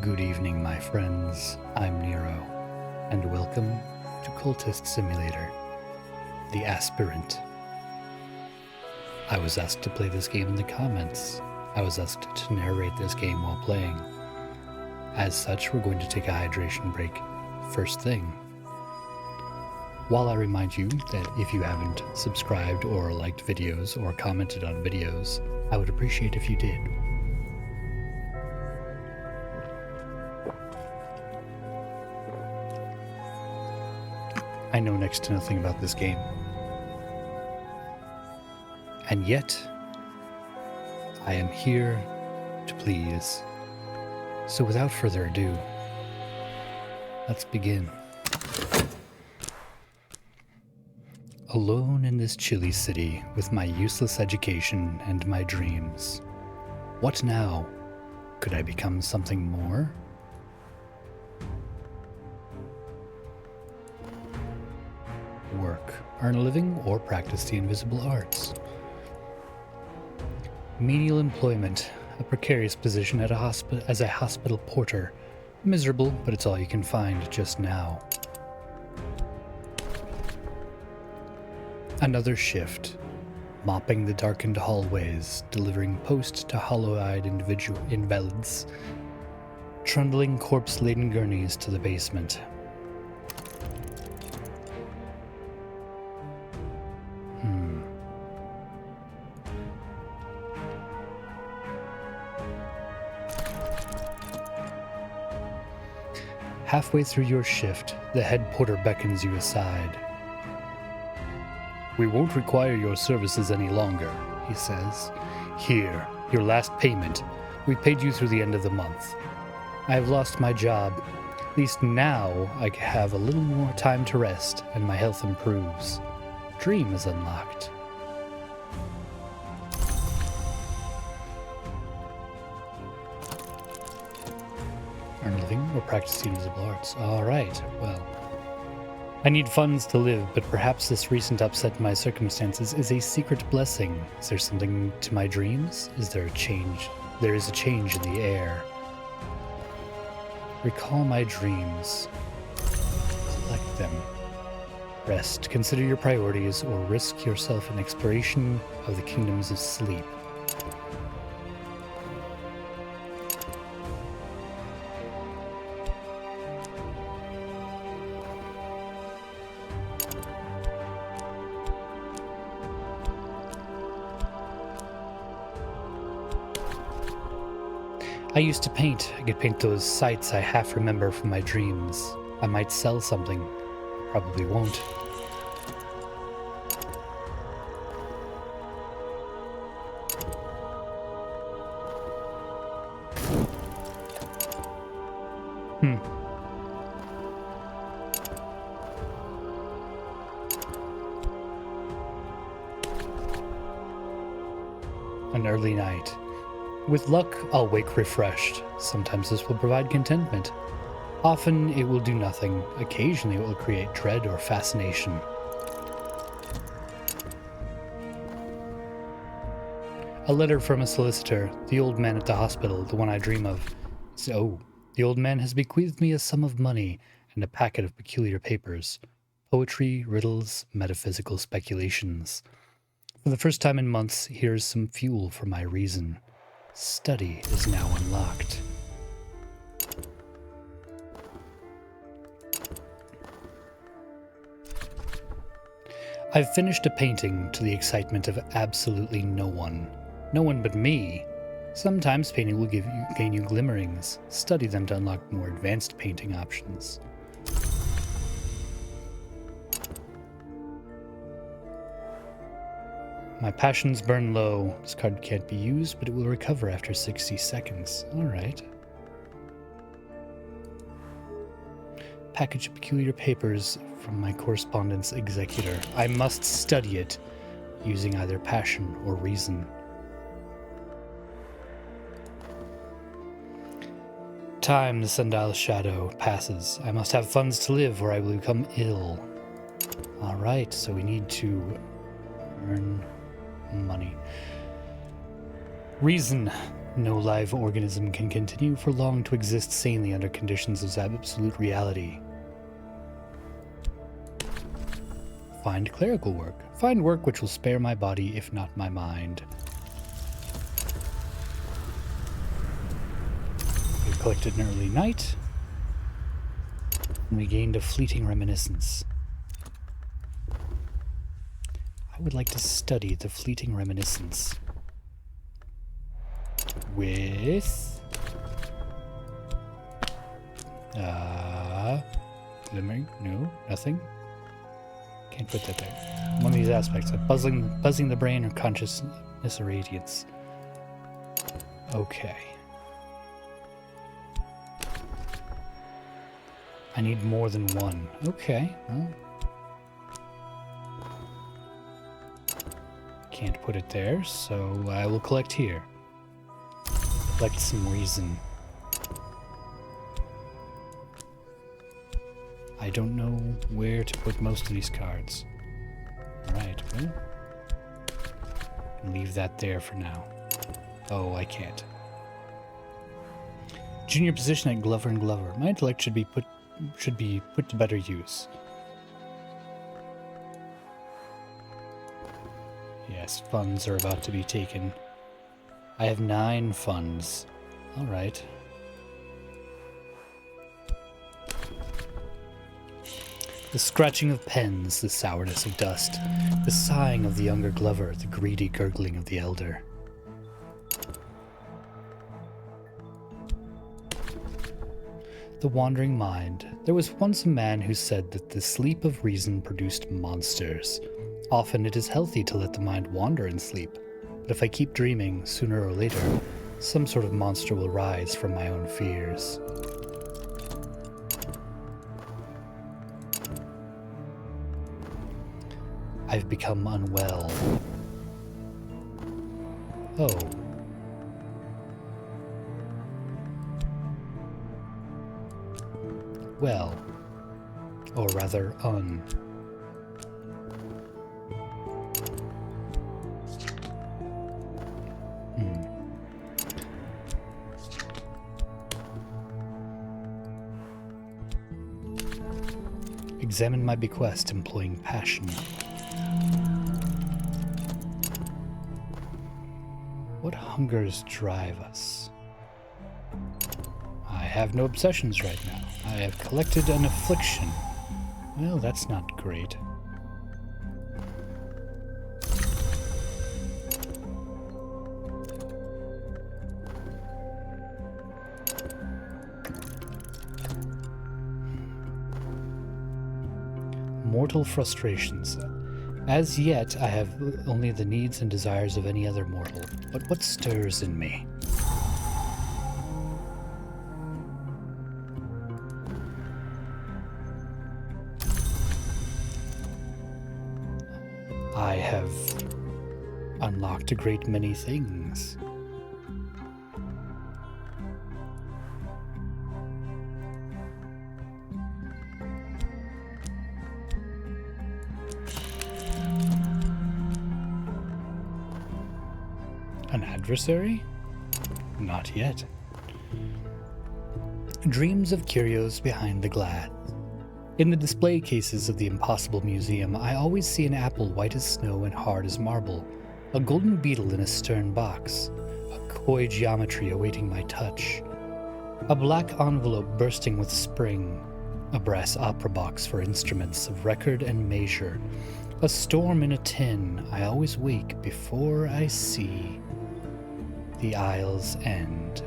Good evening, my friends. I'm Nero, and welcome to Cultist Simulator, the Aspirant. I was asked to play this game in the comments. I was asked to narrate this game while playing. As such, we're going to take a hydration break first thing. While I remind you that if you haven't subscribed or liked videos or commented on videos, I would appreciate if you did. I know next to nothing about this game. And yet, I am here to please. So without further ado, let's begin. Alone in this chilly city with my useless education and my dreams. What now? Could I become something more? Work, earn a living, or practice the invisible arts. Menial employment, a precarious position at as a hospital porter. Miserable, but it's all you can find just now. Another shift, mopping the darkened hallways, delivering post to hollow-eyed invalids, trundling corpse-laden gurneys to the basement. Halfway through your shift, the head porter beckons you aside. "We won't require your services any longer," he says. "Here, your last payment. We paid you through the end of the month. I have lost my job. At least now I have a little more time to rest, and my health improves. Dream is unlocked." Earn a living or practice the invisible arts. Alright, well. I need funds to live, but perhaps this recent upset in my circumstances is a secret blessing. Is there something to my dreams? Is there a change? There is a change in the air. Recall my dreams. Collect them. Rest. Consider your priorities or risk yourself in exploration of the kingdoms of sleep. I used to paint. I could paint those sights I half remember from my dreams. I might sell something. Probably won't. An early night. With luck, I'll wake refreshed. Sometimes this will provide contentment. Often it will do nothing. Occasionally it will create dread or fascination. A letter from a solicitor, the old man at the hospital, the one I dream of. So, the old man has bequeathed me a sum of money and a packet of peculiar papers. Poetry, riddles, metaphysical speculations. For the first time in months, here's some fuel for my reason. Study is now unlocked. I've finished a painting to the excitement of absolutely no one. No one but me. Sometimes painting will gain you glimmerings. Study them to unlock more advanced painting options. My passions burn low. This card can't be used, but it will recover after 60 seconds. Alright. Package of peculiar papers from my correspondence executor. I must study it, using either passion or reason. Time, the sundial shadow, passes. I must have funds to live, or I will become ill. Alright, so we need to earn money. Reason. No live organism can continue for long to exist sanely under conditions of absolute reality. Find clerical work. Find work which will spare my body, if not my mind. We collected an early night, and we gained a fleeting reminiscence. I would like to study the fleeting reminiscence with glimmering. No, nothing. Can't put that there. One of these aspects of buzzing the brain or consciousness or radiance. Okay. I need more than one. Okay, well. Can't put it there, so I will collect here. Collect some reason. I don't know where to put most of these cards. Alright, well. Leave that there for now. Oh, I can't. Junior position at Glover and Glover. My intellect should be put to better use. Yes, funds are about to be taken. I have 9 funds. Alright. The scratching of pens, the sourness of dust, the sighing of the younger Glover, the greedy gurgling of the elder. The wandering mind. There was once a man who said that the sleep of reason produced monsters. Often it is healthy to let the mind wander in sleep, but if I keep dreaming, sooner or later, some sort of monster will rise from my own fears. I've become unwell. Oh. Well. Or rather, Hmm. Examine my bequest employing passion. What hungers drive us? I have no obsessions right now. I have collected an affliction. Well, that's not great. Mortal frustrations. As yet, I have only the needs and desires of any other mortal. But what stirs in me? I have unlocked a great many things. An adversary? Not yet. Dreams of curios behind the glass. In the display cases of the Impossible Museum, I always see an apple white as snow and hard as marble, a golden beetle in a stern box, a coy geometry awaiting my touch, a black envelope bursting with spring, a brass opera box for instruments of record and measure, a storm in a tin. I always wake before I see the Isle's End.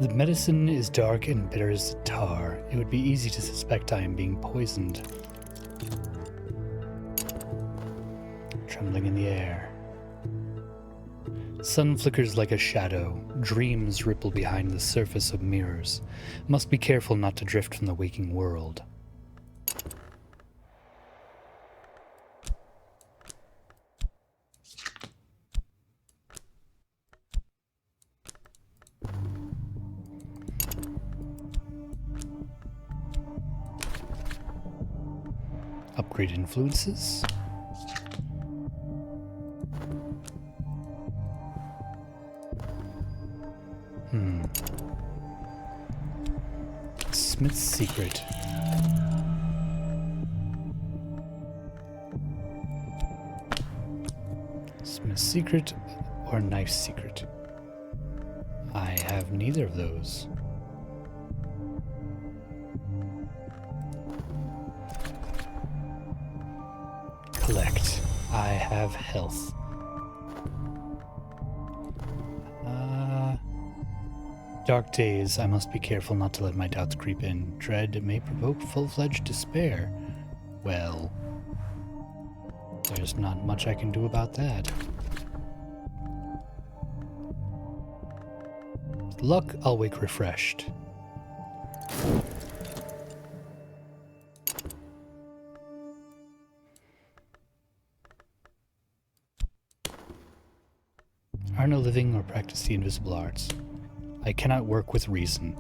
The medicine is dark and bitter as the tar. It would be easy to suspect I am being poisoned. trembling in the air. Sun flickers like a shadow. Dreams ripple behind the surface of mirrors. Must be careful not to drift from the waking world. Upgrade influences. Smith's secret. Smith's secret or knife's secret? I have neither of those. Collect. I have health. Dark days. I must be careful not to let my doubts creep in. Dread may provoke full-fledged despair. Well, there's not much I can do about that. With luck, I'll wake refreshed. Are no living or practice the invisible arts. I cannot work with reason.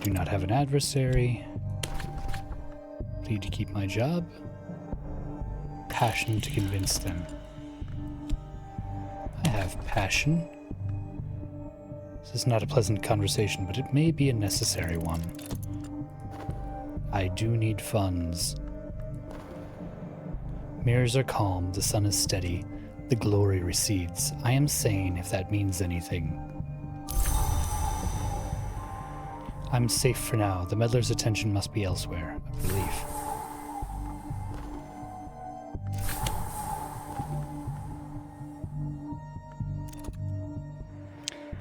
Do not have an adversary. Plead to keep my job. Passion to convince them. I have passion. This is not a pleasant conversation, but it may be a necessary one. I do need funds. Mirrors are calm, the sun is steady, the glory recedes. I am sane, if that means anything. I'm safe for now. The meddler's attention must be elsewhere. A relief.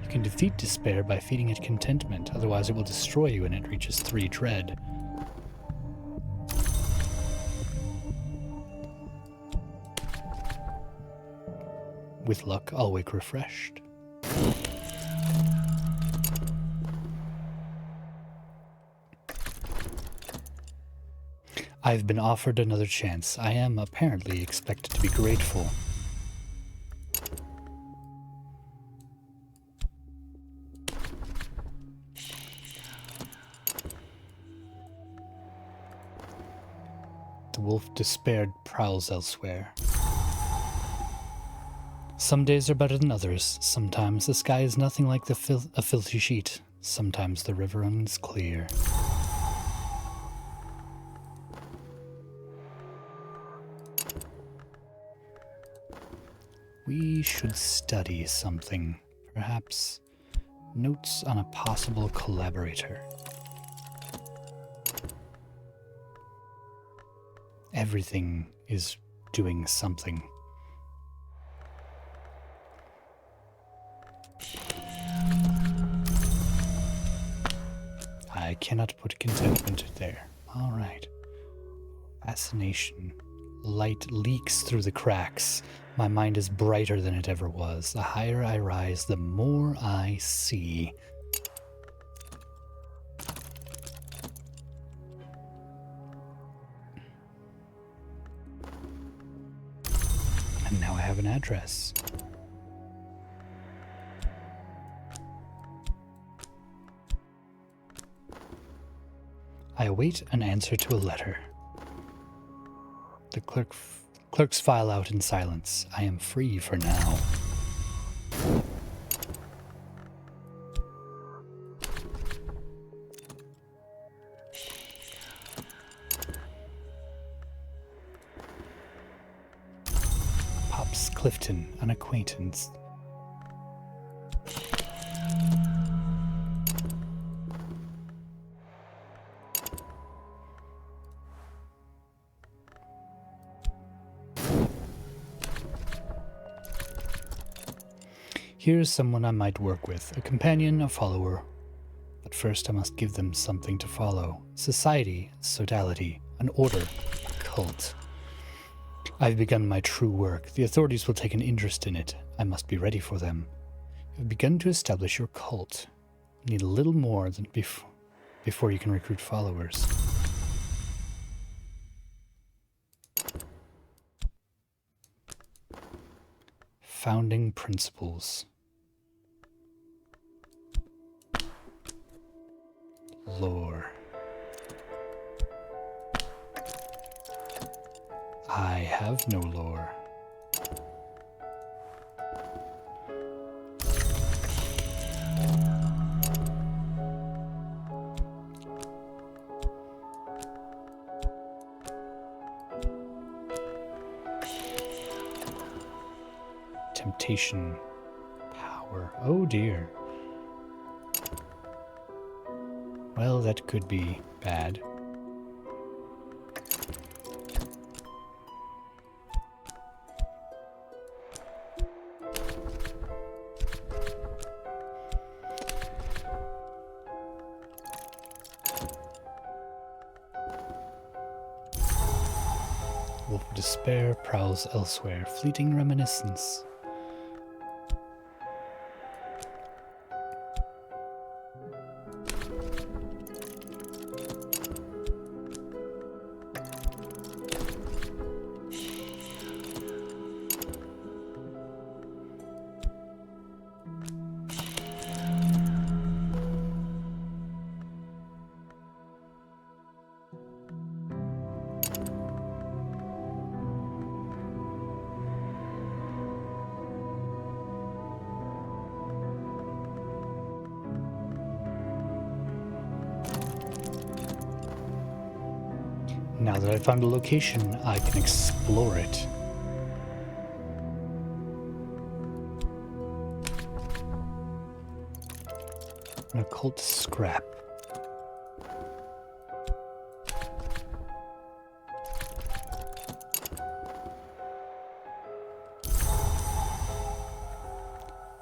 You can defeat despair by feeding it contentment, otherwise it will destroy you when it reaches 3 dread. With luck, I'll wake refreshed. I've been offered another chance. I am apparently expected to be grateful. The wolf despaired prowls elsewhere. Some days are better than others. Sometimes the sky is nothing like a filthy sheet. Sometimes the river runs clear. We should study something. Perhaps notes on a possible collaborator. Everything is doing something. I cannot put contentment there. All right. Fascination. Light leaks through the cracks. My mind is brighter than it ever was. The higher I rise, the more I see. And now I have an address. I await an answer to a letter. The clerks file out in silence. I am free for now. Pops Clifton, an acquaintance. Here's someone I might work with, a companion, a follower. But first I must give them something to follow. Society, sodality, an order, a cult. I've begun my true work. The authorities will take an interest in it. I must be ready for them. You've begun to establish your cult. You need a little more than before you can recruit followers. Founding principles. Lore. I have no lore. Temptation. Power. Oh dear. Well, that could be bad. Wolf of Despair prowls elsewhere. Fleeting reminiscence. Now that I've found a location, I can explore it. An occult scrap.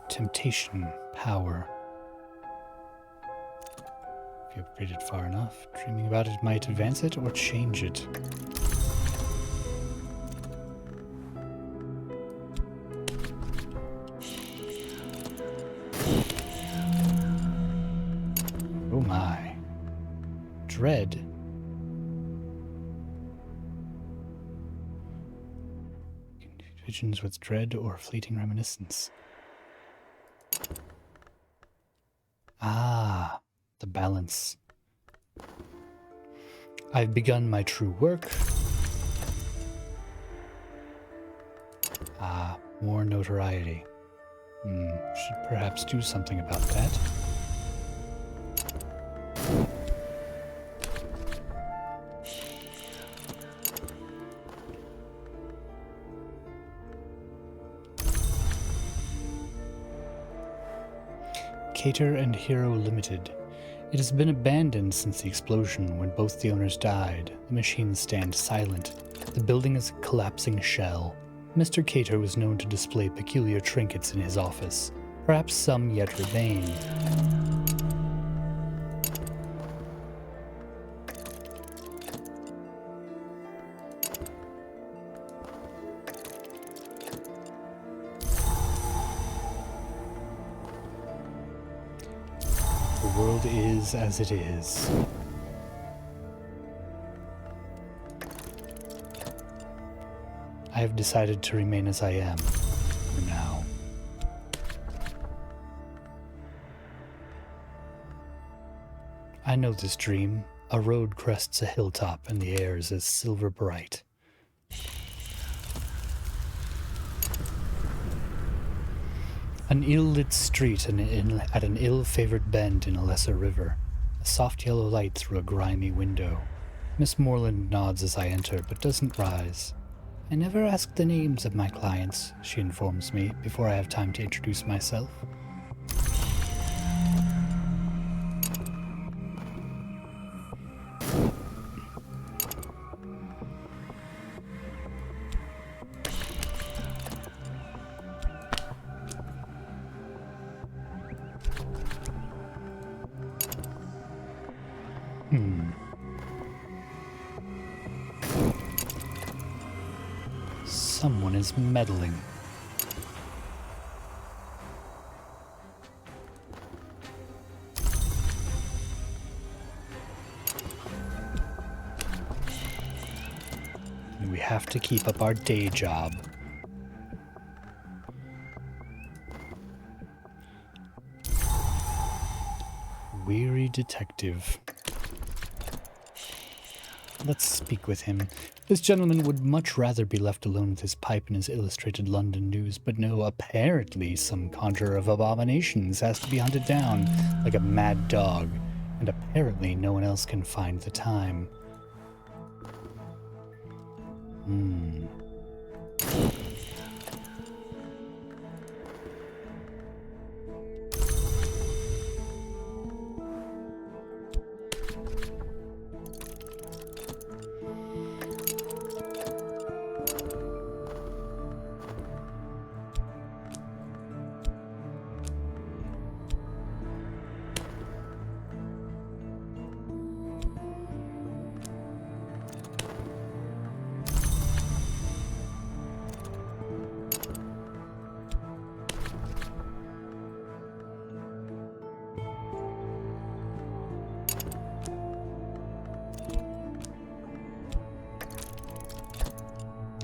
Temptation, power. If you upgrade it far enough, dreaming about it might advance it or change it. Oh my. Dread. Visions with dread or fleeting reminiscence. Ah, the balance. I've begun my true work. Ah, more notoriety. Should perhaps do something about that. Cater and Hero Limited. It has been abandoned since the explosion when both the owners died. The machines stand silent. The building is a collapsing shell. Mr. Cater was known to display peculiar trinkets in his office. Perhaps some yet remain. The world is as it is. I have decided to remain as I am, for now. I know this dream. A road crests a hilltop and the air is as silver bright. An ill-lit street at an ill-favored bend in a lesser river. A soft yellow light through a grimy window. Miss Moreland nods as I enter, but doesn't rise. I never ask the names of my clients, she informs me, before I have time to introduce myself. someone is meddling. We have to keep up our day job. Weary detective. Let's speak with him. This gentleman would much rather be left alone with his pipe and his illustrated London news, but no, apparently some conjurer of abominations has to be hunted down like a mad dog, and apparently no one else can find the time.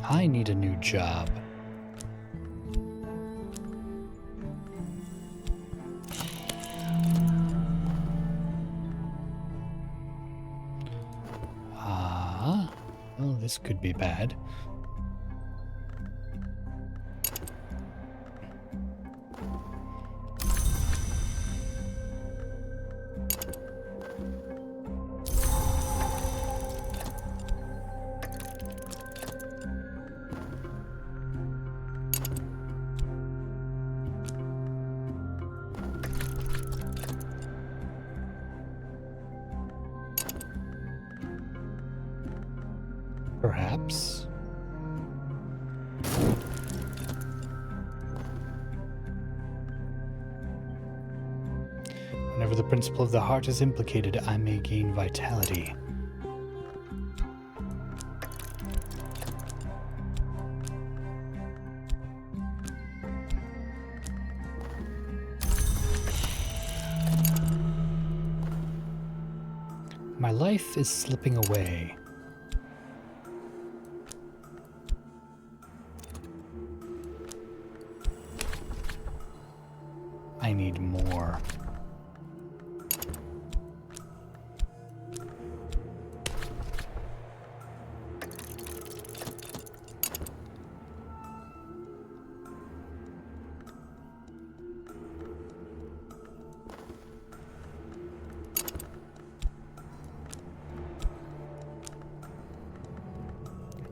I need a new job. Well, this could be bad. Perhaps. Whenever the principle of the heart is implicated, I may gain vitality. My life is slipping away. I need more.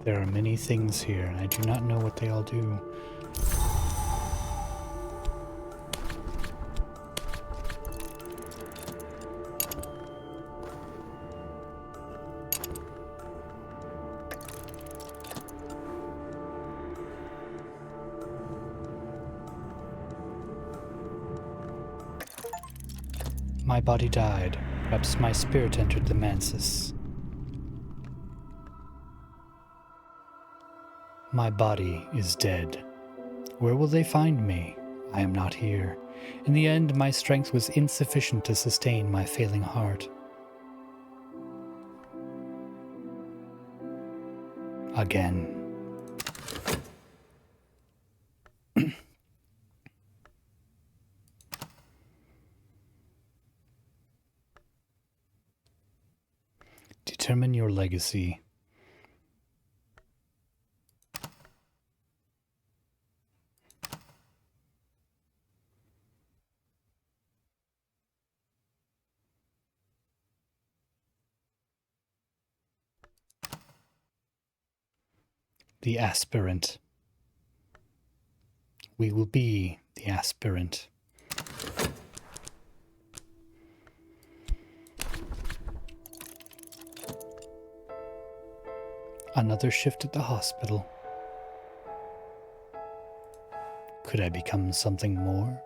There are many things here, and I do not know what they all do. My body died. Perhaps my spirit entered the mansis. My body is dead. Where will they find me? I am not here. In the end, my strength was insufficient to sustain my failing heart. Again. Determine your legacy. The aspirant. We will be the aspirant. Another shift at the hospital. Could I become something more?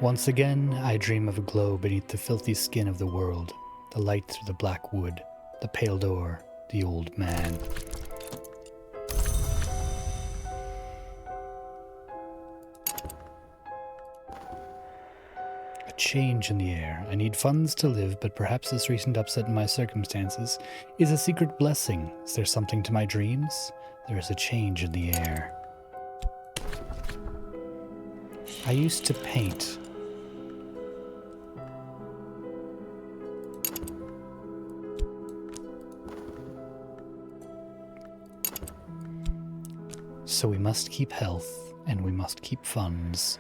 Once again, I dream of a glow beneath the filthy skin of the world, the light through the black wood, the pale door, the old man. A change in the air. I need funds to live, but perhaps this recent upset in my circumstances is a secret blessing. Is there something to my dreams? There is a change in the air. I used to paint. So we must keep health, and we must keep funds.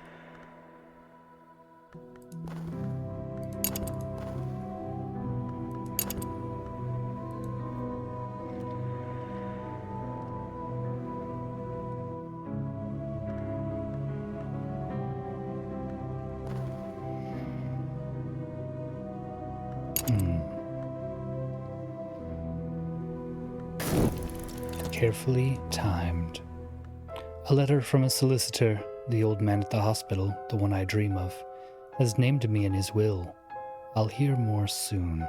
Carefully timed. A letter from a solicitor, the old man at the hospital, the one I dream of, has named me in his will. I'll hear more soon.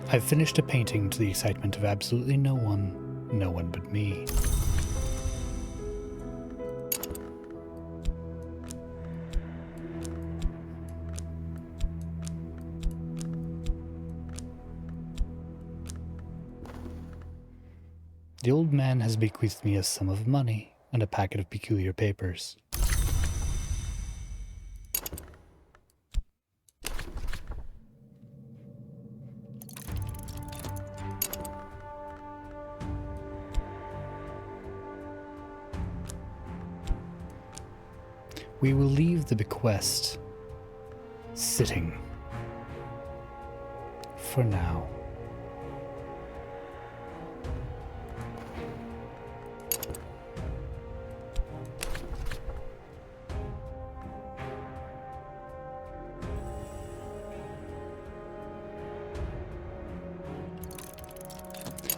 I've finished a painting to the excitement of absolutely no one but me. The old man has bequeathed me a sum of money and a packet of peculiar papers. We will leave the bequest sitting for now.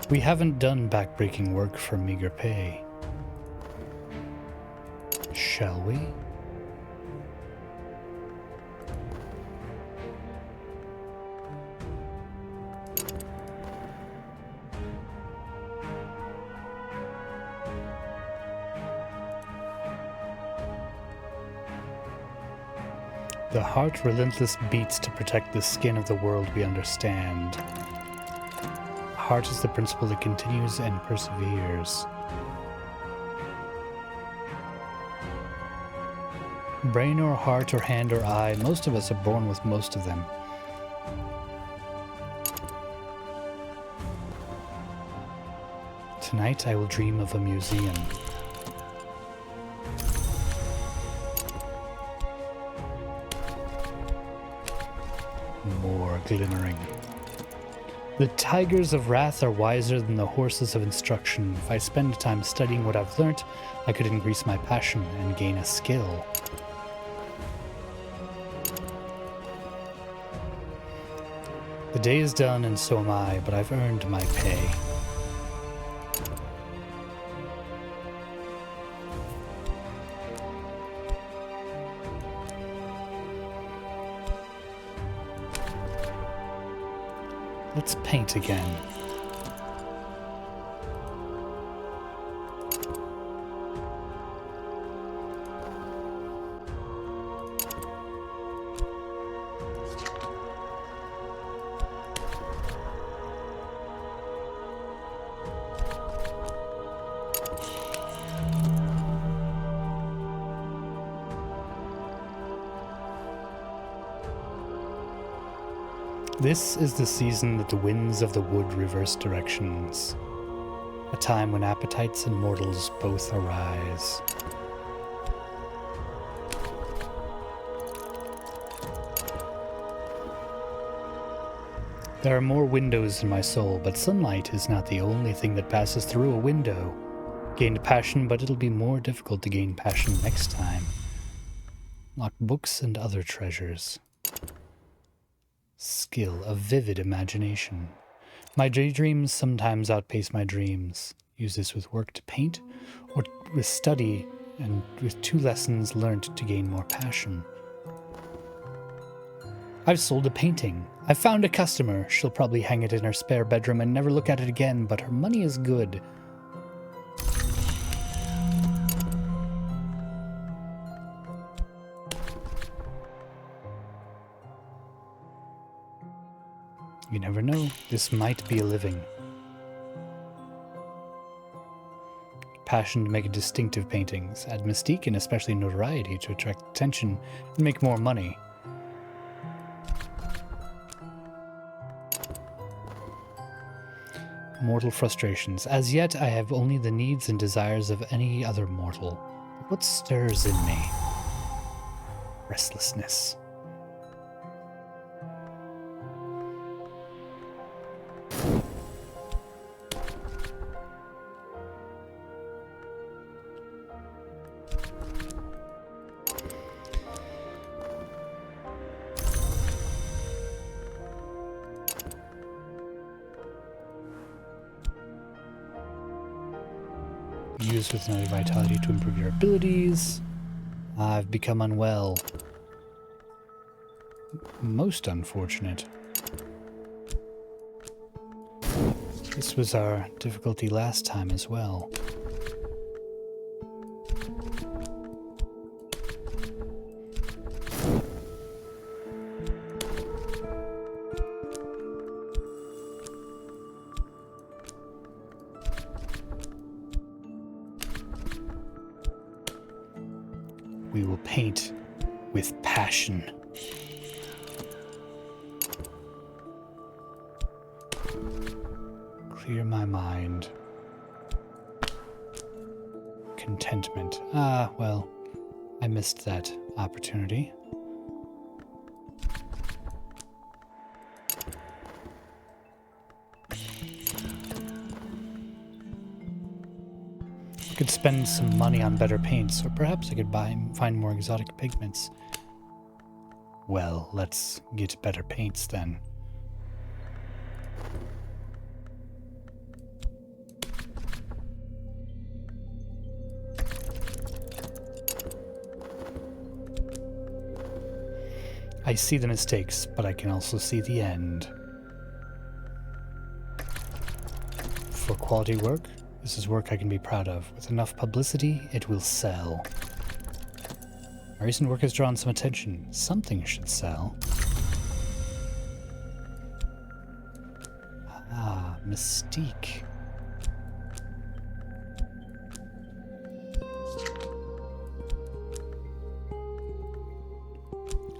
We haven't done backbreaking work for meager pay. Shall we? The heart relentless beats to protect the skin of the world we understand. Heart is the principle that continues and perseveres. Brain or heart or hand or eye, most of us are born with most of them. Tonight I will dream of a museum. More glimmering. The tigers of wrath are wiser than the horses of instruction. If I spend time studying what I've learnt, I could increase my passion and gain a skill. The day is done and so am I, but I've earned my pay. Let's paint again. This is the season that the winds of the wood reverse directions, a time when appetites and mortals both arise. There are more windows in my soul, but sunlight is not the only thing that passes through a window. Gained passion, but it'll be more difficult to gain passion next time. Locked books and other treasures. skill, a vivid imagination. My daydreams sometimes outpace my dreams. Use this with work to paint, or with study, and with 2 lessons learnt to gain more passion. I've sold a painting. I've found a customer. She'll probably hang it in her spare bedroom and never look at it again, but her money is good. You never know. This might be a living. Passion to make distinctive paintings, add mystique and especially notoriety to attract attention and make more money. Mortal frustrations. As yet, I have only the needs and desires of any other mortal. But what stirs in me? Restlessness. Use with another vitality to improve your abilities. I've become unwell. Most unfortunate. This was our difficulty last time as well. We will paint with passion. Clear my mind. Contentment. Ah, well, I missed that opportunity. I could spend some money on better paints, or perhaps I could find more exotic pigments. Well, let's get better paints then. I see the mistakes, but I can also see the end. For quality work, this is work I can be proud of. With enough publicity, it will sell. My recent work has drawn some attention. Something should sell. Ah, mystique.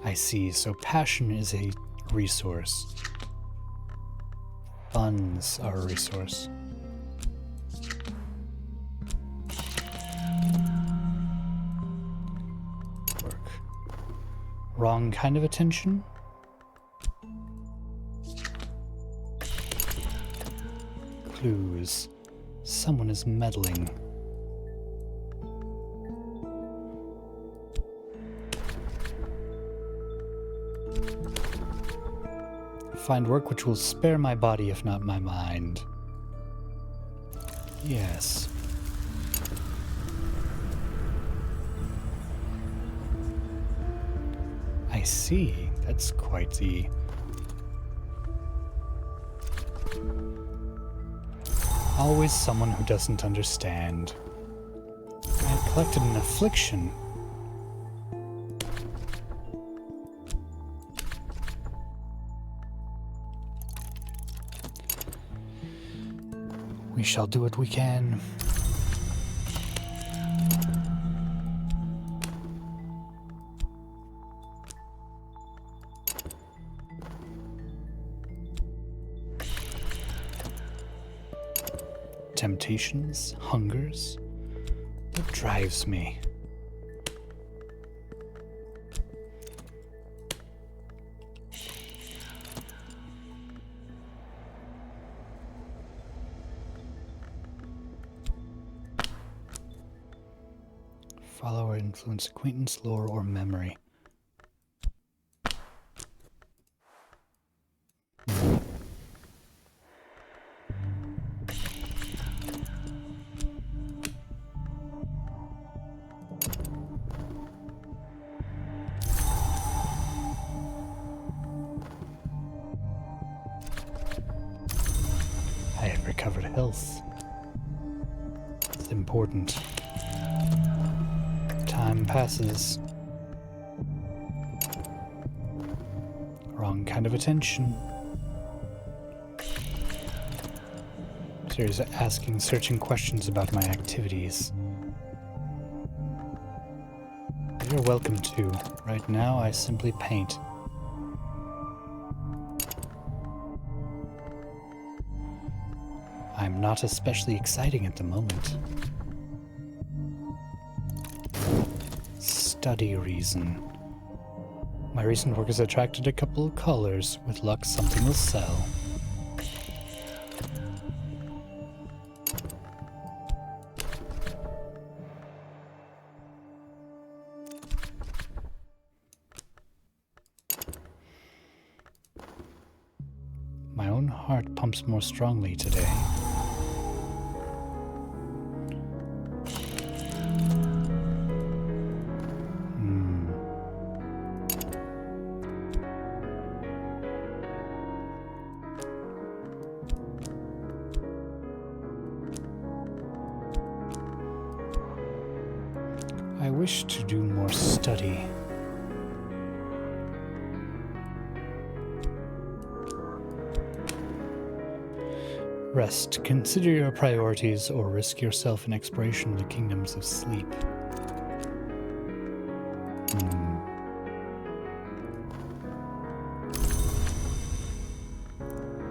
I see, so passion is a resource. Funds are a resource. Work. Wrong kind of attention? Clues. Someone is meddling. Find work which will spare my body, if not my mind. Yes. I see. That's quite the... Always someone who doesn't understand. I have collected an affliction. We shall do what we can. Temptations, hungers. What drives me? Follow or influence acquaintance, lore, or memory. health. It's important. Time passes. Wrong kind of attention. Series asking searching questions about my activities. You're welcome to. Right now, I simply paint. I'm not especially exciting at the moment. Study reason. My recent work has attracted a couple of callers. With luck, something will sell. My own heart pumps more strongly today. I wish to do more study. Rest. Consider your priorities or risk yourself in exploration of the kingdoms of sleep.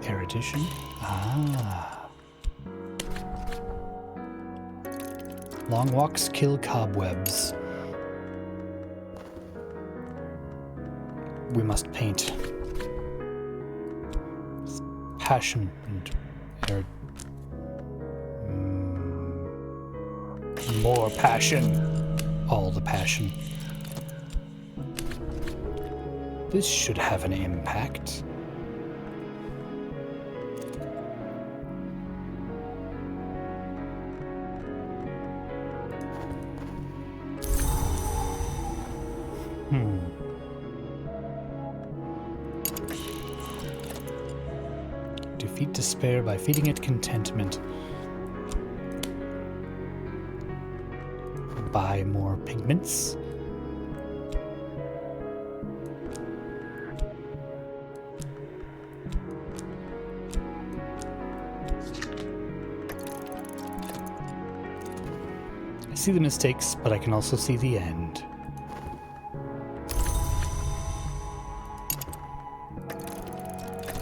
Erudition? Ah. Long walks kill cobwebs. We must paint. Passion and more passion. All the passion. This should have an impact. Defeat despair by feeding it contentment. Buy more pigments. I see the mistakes, but I can also see the end.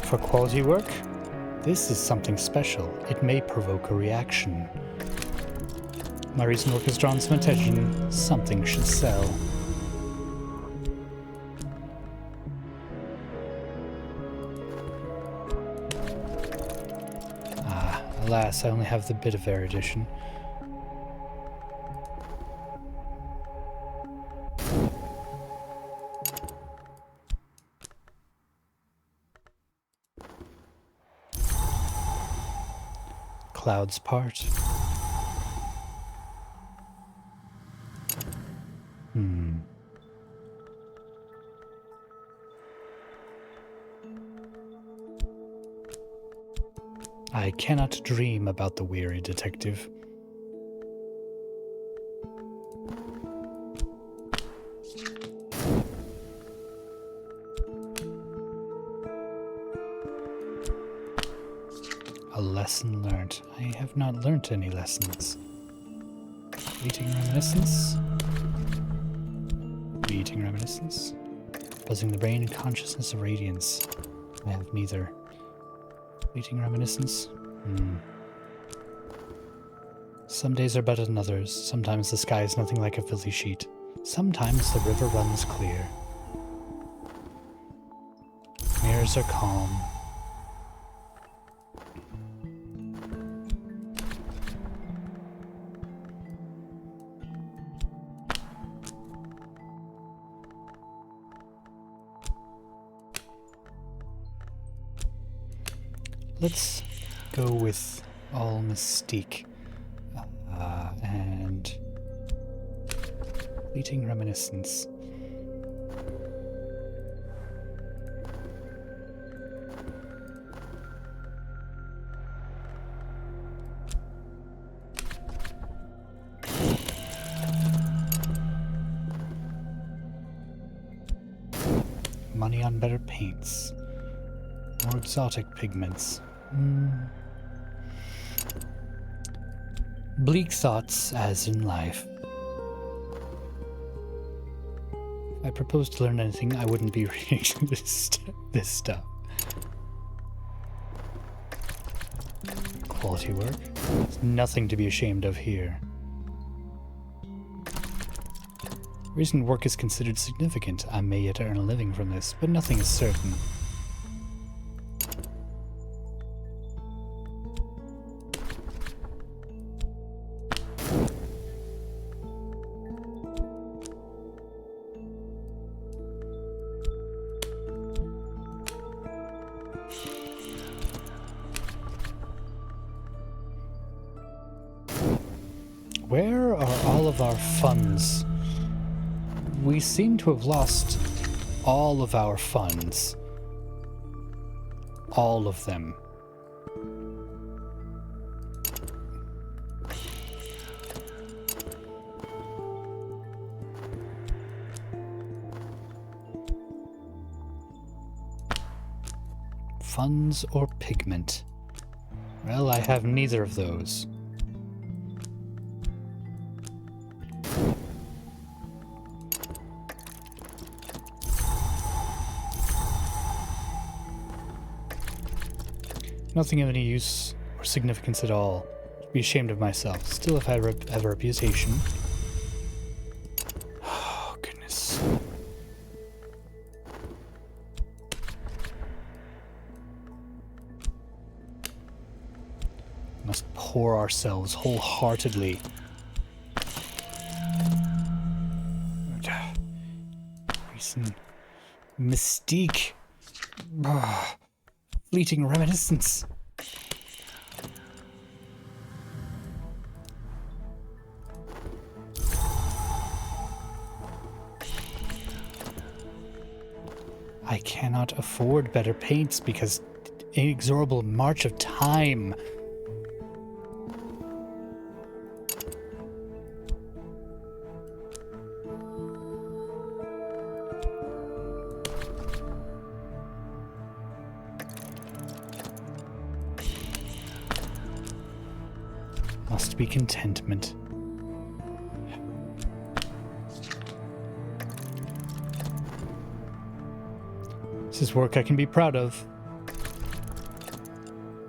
For quality work, this is something special. It may provoke a reaction. My recent work has drawn some attention. Something should sell. Ah, alas, I only have the bit of erudition. Clouds part. I cannot dream about the weary detective. A lesson learned. I have not learnt any lessons. Fleeting reminiscence. Fleeting reminiscence. Buzzing the brain, consciousness of radiance. I have neither. Fleeting reminiscence. Some days are better than others. Sometimes the sky is nothing like a filthy sheet. Sometimes the river runs clear. Mirrors are calm. Let's go with all mystique and fleeting reminiscence. money on better paints. More exotic pigments. Bleak thoughts, as in life. If I proposed to learn anything, I wouldn't be reading this stuff. Quality work. There's nothing to be ashamed of here. Recent work is considered significant. I may yet earn a living from this, but nothing is certain. Where are all of our funds? We seem to have lost all of our funds. All of them. Funds or pigment? Well, I have neither of those. Nothing of any use or significance at all. I'd be ashamed of myself. Still, if I have a reputation. Oh, goodness. We must pour ourselves wholeheartedly. Recent mystique. Fleeting reminiscence. I cannot afford better paints because inexorable march of time. Must be contentment. This is work I can be proud of.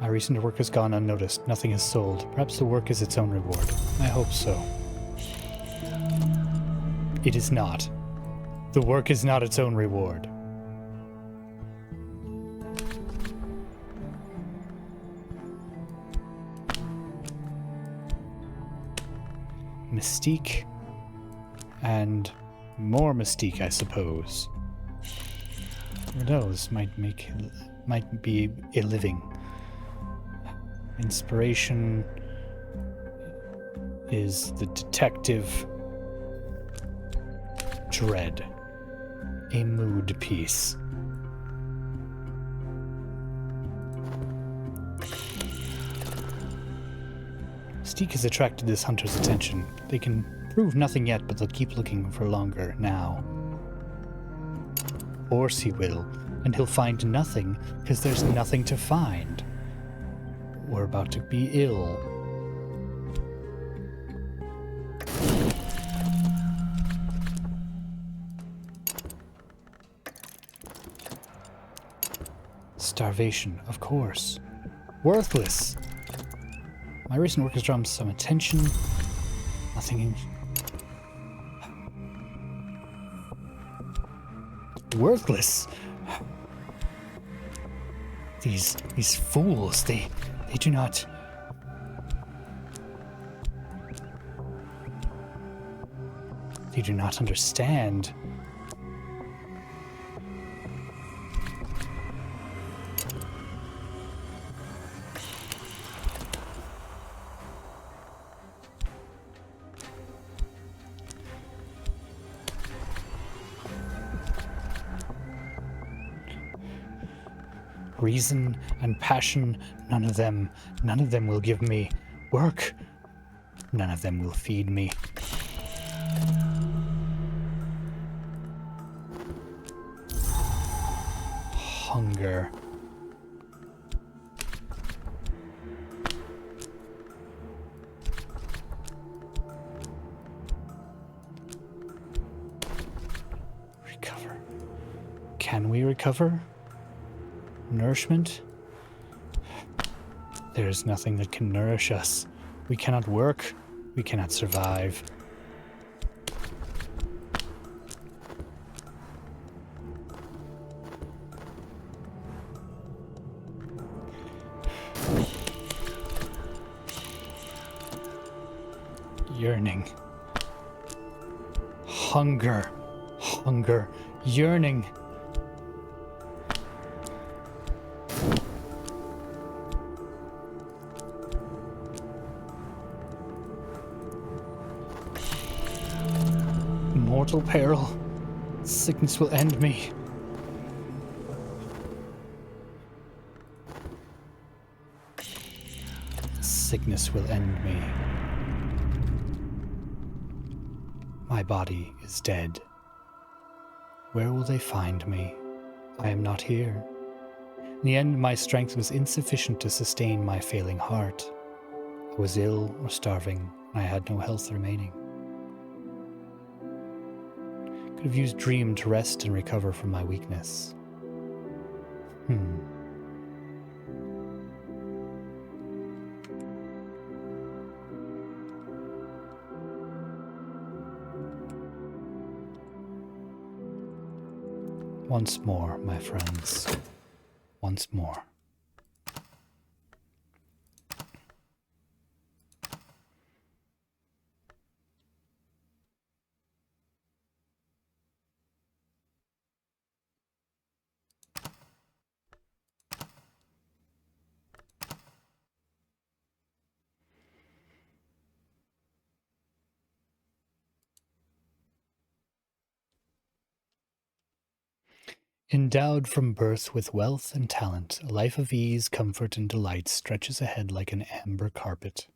My recent work has gone unnoticed. Nothing is sold. Perhaps the work is its own reward. I hope so. It is not. The work is not its own reward. Mystique and more mystique, I suppose. Who knows? Might be a living. Inspiration is the detective. Dread, a mood piece. Mystique has attracted this hunter's attention. They can prove nothing yet, but they'll keep looking for longer now. Of course he will, and he'll find nothing, because there's nothing to find. We're about to be ill. Starvation, of course. Worthless! My recent work has drawn some attention. Nothing. Worthless! These fools, they do not... They do not understand. Reason and passion, none of them will give me work. None of them will feed me. hunger. Recover. Can we recover? Nourishment? There is nothing that can nourish us. We cannot work. We cannot survive. Yearning. Hunger. Hunger. Yearning. Mortal peril. Sickness will end me. Sickness will end me. My body is dead. Where will they find me? I am not here. In the end, my strength was insufficient to sustain my failing heart. I was ill or starving, and I had no health remaining. Could have used Dream to rest and recover from my weakness. Once more, my friends. Once more. Endowed from birth with wealth and talent, a life of ease, comfort, and delight stretches ahead like an amber carpet.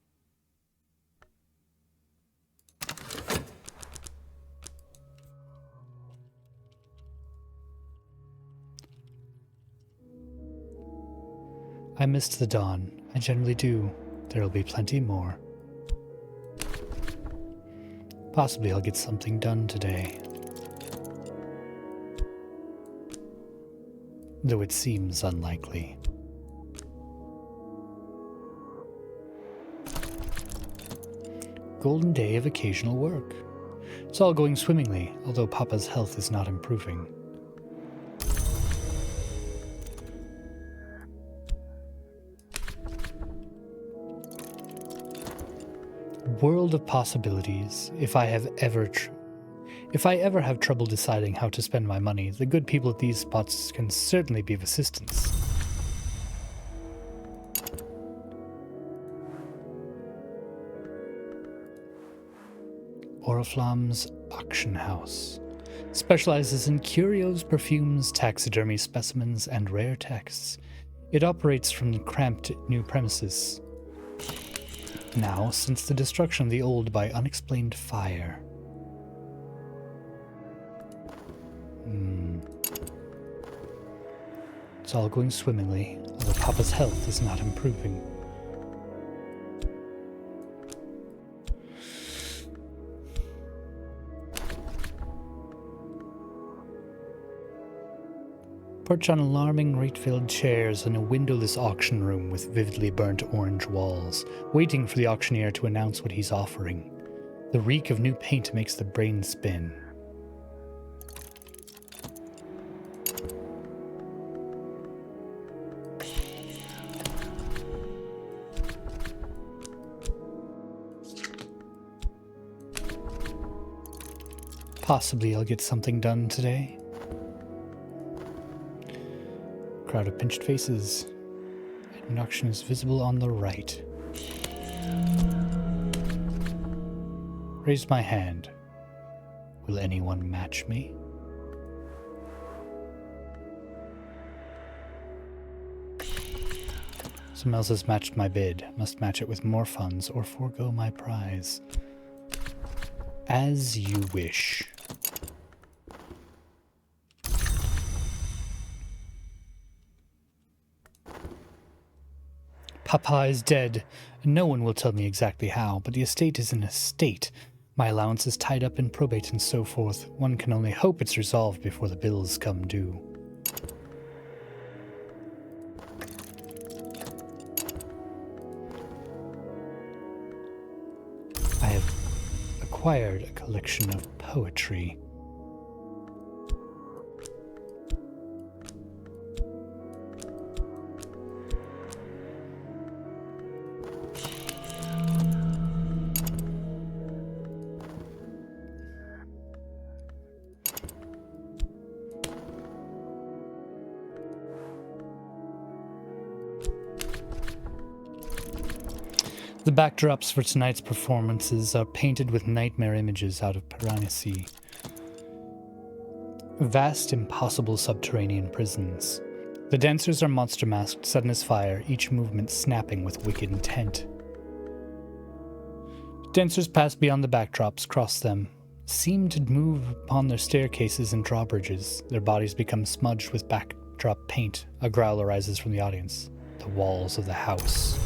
I missed the dawn. I generally do. There'll be plenty more. Possibly I'll get something done today. Though it seems unlikely. Golden day of occasional work. It's all going swimmingly, although Papa's health is not improving. World of possibilities. If I ever have trouble deciding how to spend my money, the good people at these spots can certainly be of assistance. Oriflamme's auction house specializes in curios, perfumes, taxidermy specimens, and rare texts. It operates from the cramped new premises. Now, since the destruction of the old by unexplained fire. It's all going swimmingly, although Papa's health is not improving. Perch on alarming rate-filled chairs in a windowless auction room with vividly burnt orange walls, waiting for the auctioneer to announce what he's offering. The reek of new paint makes the brain spin. Possibly I'll get something done today. Crowd of pinched faces. An auction is visible on the right. Raise my hand. Will anyone match me? Someone else has matched my bid. Must match it with more funds or forego my prize. As you wish. Papa is dead, and no one will tell me exactly how, but the estate is in a state. My allowance is tied up in probate and so forth. One can only hope it's resolved before the bills come due. I have acquired a collection of poetry. The backdrops for tonight's performances are painted with nightmare images out of Piranesi. Vast, impossible subterranean prisons. The dancers are monster masked, sudden as fire, each movement snapping with wicked intent. Dancers pass beyond the backdrops, cross them, seem to move upon their staircases and drawbridges. Their bodies become smudged with backdrop paint. A growl arises from the audience. The walls of the house.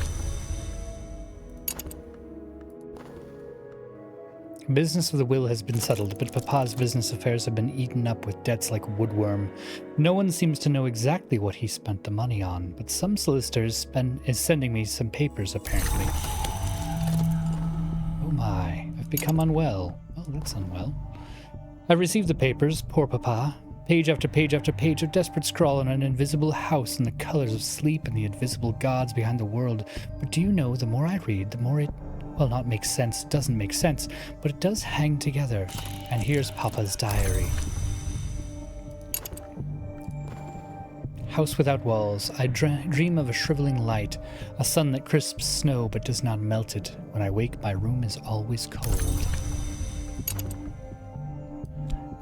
Business of the will has been settled, but Papa's business affairs have been eaten up with debts like woodworm. No one seems to know exactly what he spent the money on, but some solicitor is sending me some papers, apparently. Oh my, I've become unwell. Oh, that's unwell. I received the papers, poor Papa. Page after page after page of desperate scrawl on an invisible house in the colors of sleep and the invisible gods behind the world. But do you know, the more I read, the more it, well, not makes sense, doesn't make sense, but it does hang together. And here's Papa's diary. House without walls. I dream of a shriveling light, a sun that crisps snow but does not melt it. When I wake, my room is always cold.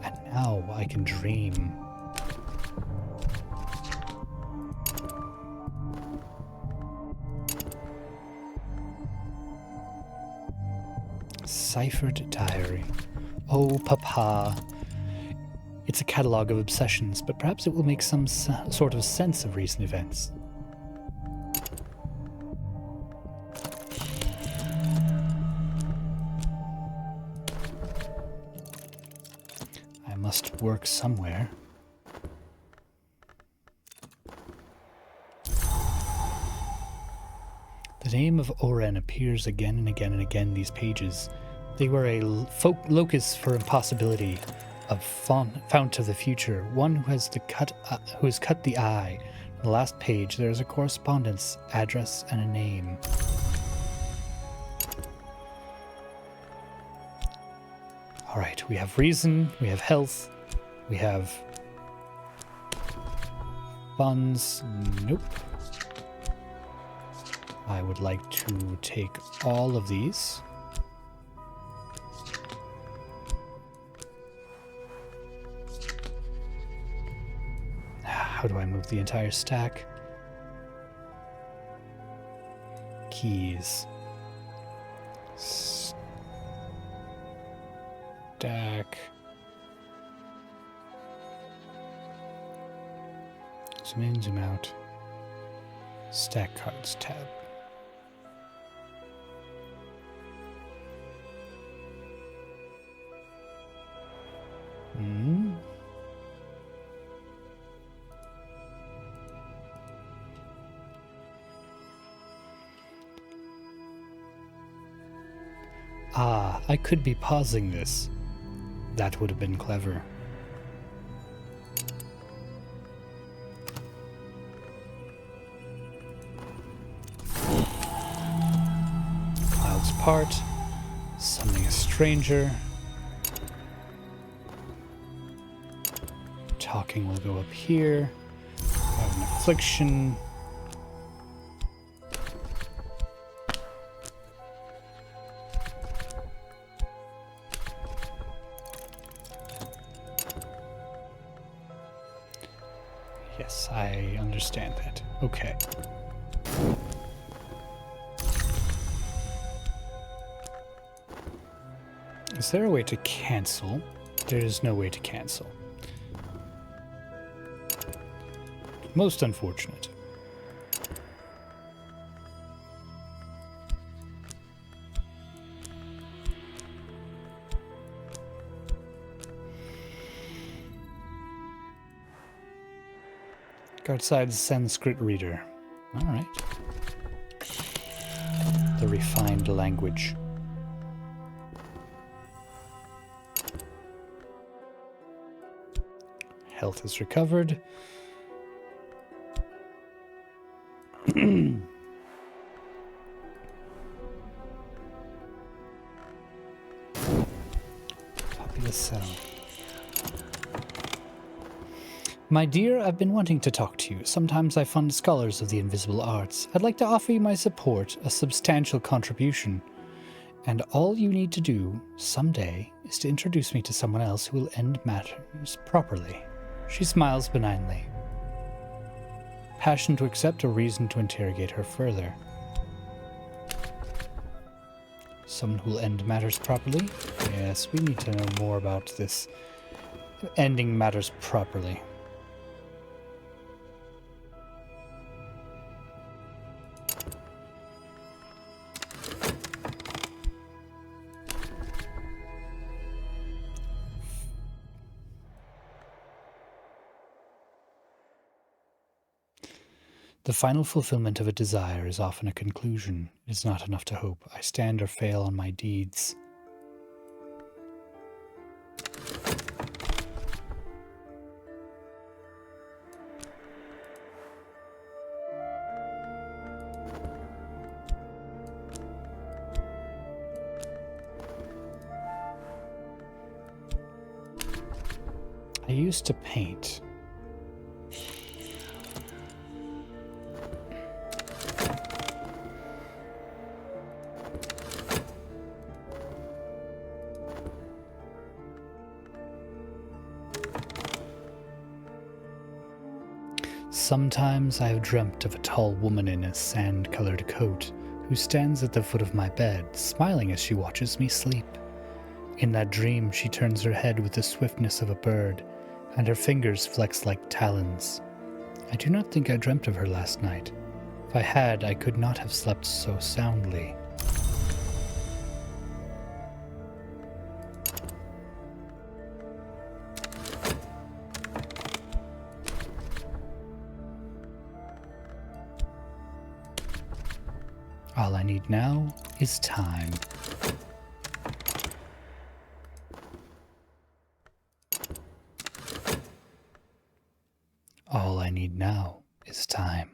And now I can dream. Ciphered diary. Oh, Papa. It's a catalogue of obsessions, but perhaps it will make some sort of sense of recent events. I must work somewhere. The name of Oren appears again and again and again in these pages. They were a locus for impossibility, a fount of the future, one who has cut the eye. On the last page, there is a correspondence, address, and a name. All right, we have reason, we have health, we have funds. Nope. I would like to take all of these. How do I move the entire stack? Keys. Stack. Zoom in, zoom out. Stack cards tab. Ah, I could be pausing this. That would have been clever. Clouds part. Summoning a stranger. Talking will go up here. I have an affliction. Yes, I understand that. Okay. Is there a way to cancel? There is no way to cancel. Most unfortunate. Go outside Sanskrit reader. Alright. The refined language. Health is recovered. Populous cell. My dear, I've been wanting to talk to you. Sometimes I fund scholars of the invisible arts. I'd like to offer you my support, a substantial contribution. And all you need to do, someday, is to introduce me to someone else who will end matters properly. She smiles benignly. Passion to accept a reason to interrogate her further. Someone who will end matters properly? Yes, we need to know more about this. Ending matters properly. The final fulfillment of a desire is often a conclusion. It is not enough to hope. I stand or fail on my deeds. I used to paint. Sometimes I have dreamt of a tall woman in a sand-colored coat who stands at the foot of my bed, smiling as she watches me sleep. In that dream, she turns her head with the swiftness of a bird, and her fingers flex like talons. I do not think I dreamt of her last night. If I had, I could not have slept so soundly. All I need now is time. All I need now is time.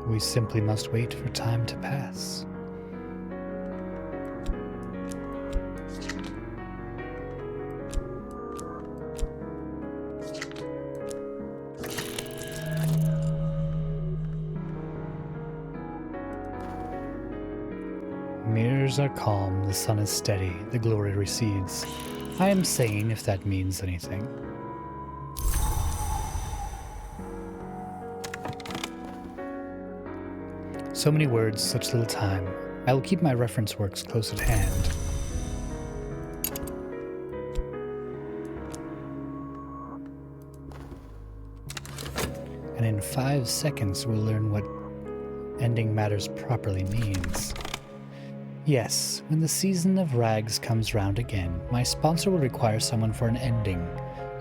We simply must wait for time to pass. Mirrors are calm, the sun is steady, the glory recedes. I am sane, if that means anything. So many words, such little time. I will keep my reference works close at hand. And in 5 seconds we'll learn what ending matters properly means. Yes, when the season of rags comes round again, my sponsor will require someone for an ending.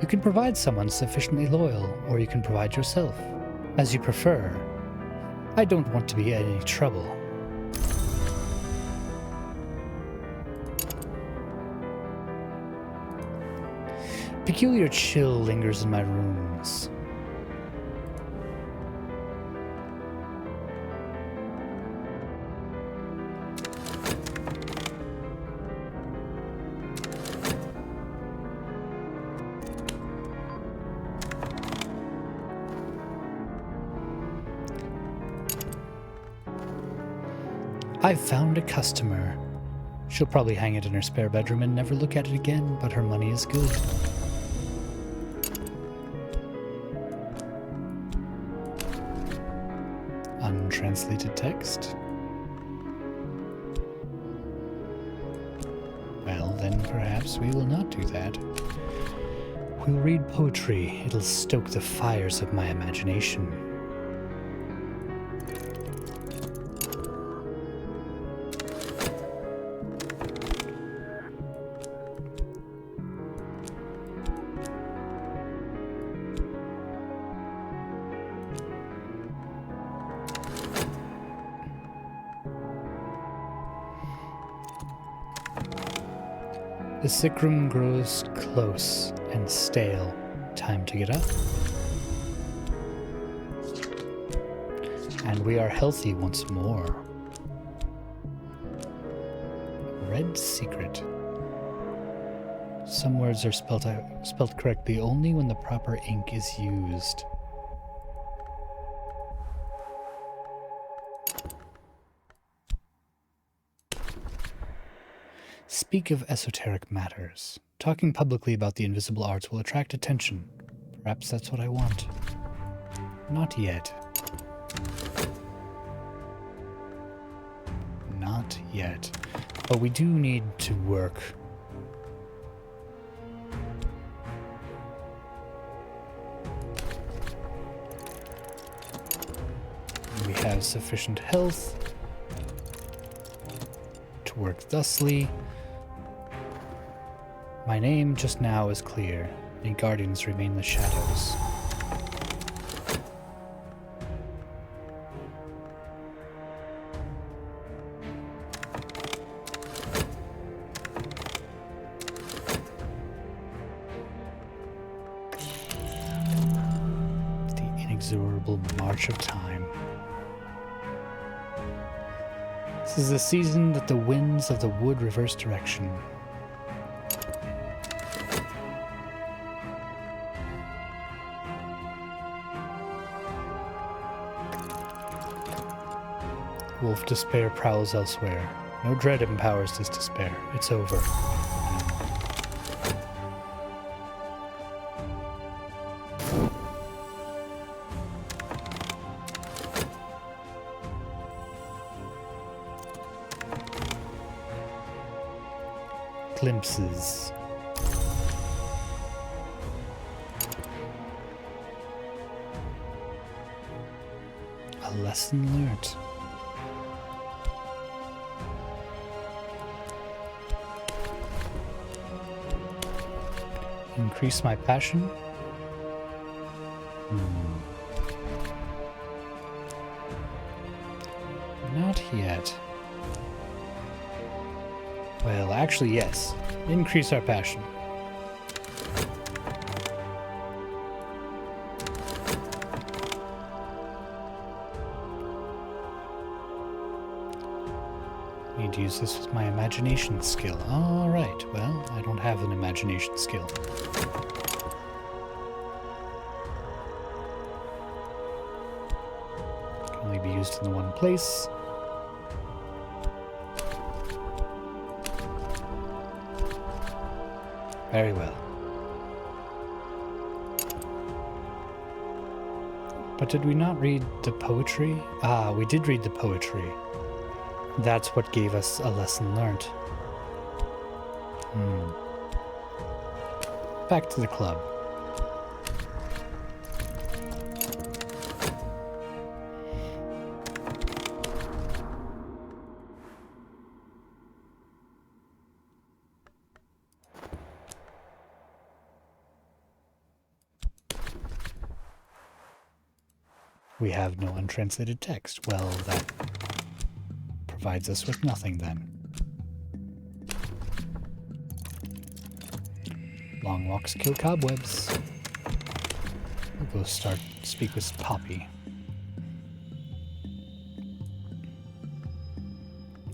You can provide someone sufficiently loyal, or you can provide yourself, as you prefer. I don't want to be in any trouble. Peculiar chill lingers in my rooms. I've found a customer. She'll probably hang it in her spare bedroom and never look at it again, but her money is good. Untranslated text. then perhaps we will not do that. We'll read poetry. It'll stoke the fires of my imagination. The sick room grows close and stale. Time to get up. And we are healthy once more. Red secret. Some words are spelled correctly only when the proper ink is used. Speak of esoteric matters. Talking publicly about the invisible arts will attract attention. Perhaps that's what I want. Not yet. Not yet. But we do need to work. We have sufficient health to work thusly. My name just now is clear. The guardians remain the shadows. The inexorable march of time. This is the season that the winds of the wood reverse direction. Wolf despair prowls elsewhere. No dread empowers this despair. It's over. Glimpses. A lesson learnt. Increase my passion? Not yet. Well, actually, yes. Increase our passion. Need to use this with my imagination skill. Alright, well, I don't have an imagination skill. Can only be used in the one place. Very well. But did we not read the poetry? Ah, we did read the poetry. That's what gave us a lesson learnt. Back to the club. We have no untranslated text. Well, that provides us with nothing then. Long walks kill cobwebs. We'll go speak with Poppy.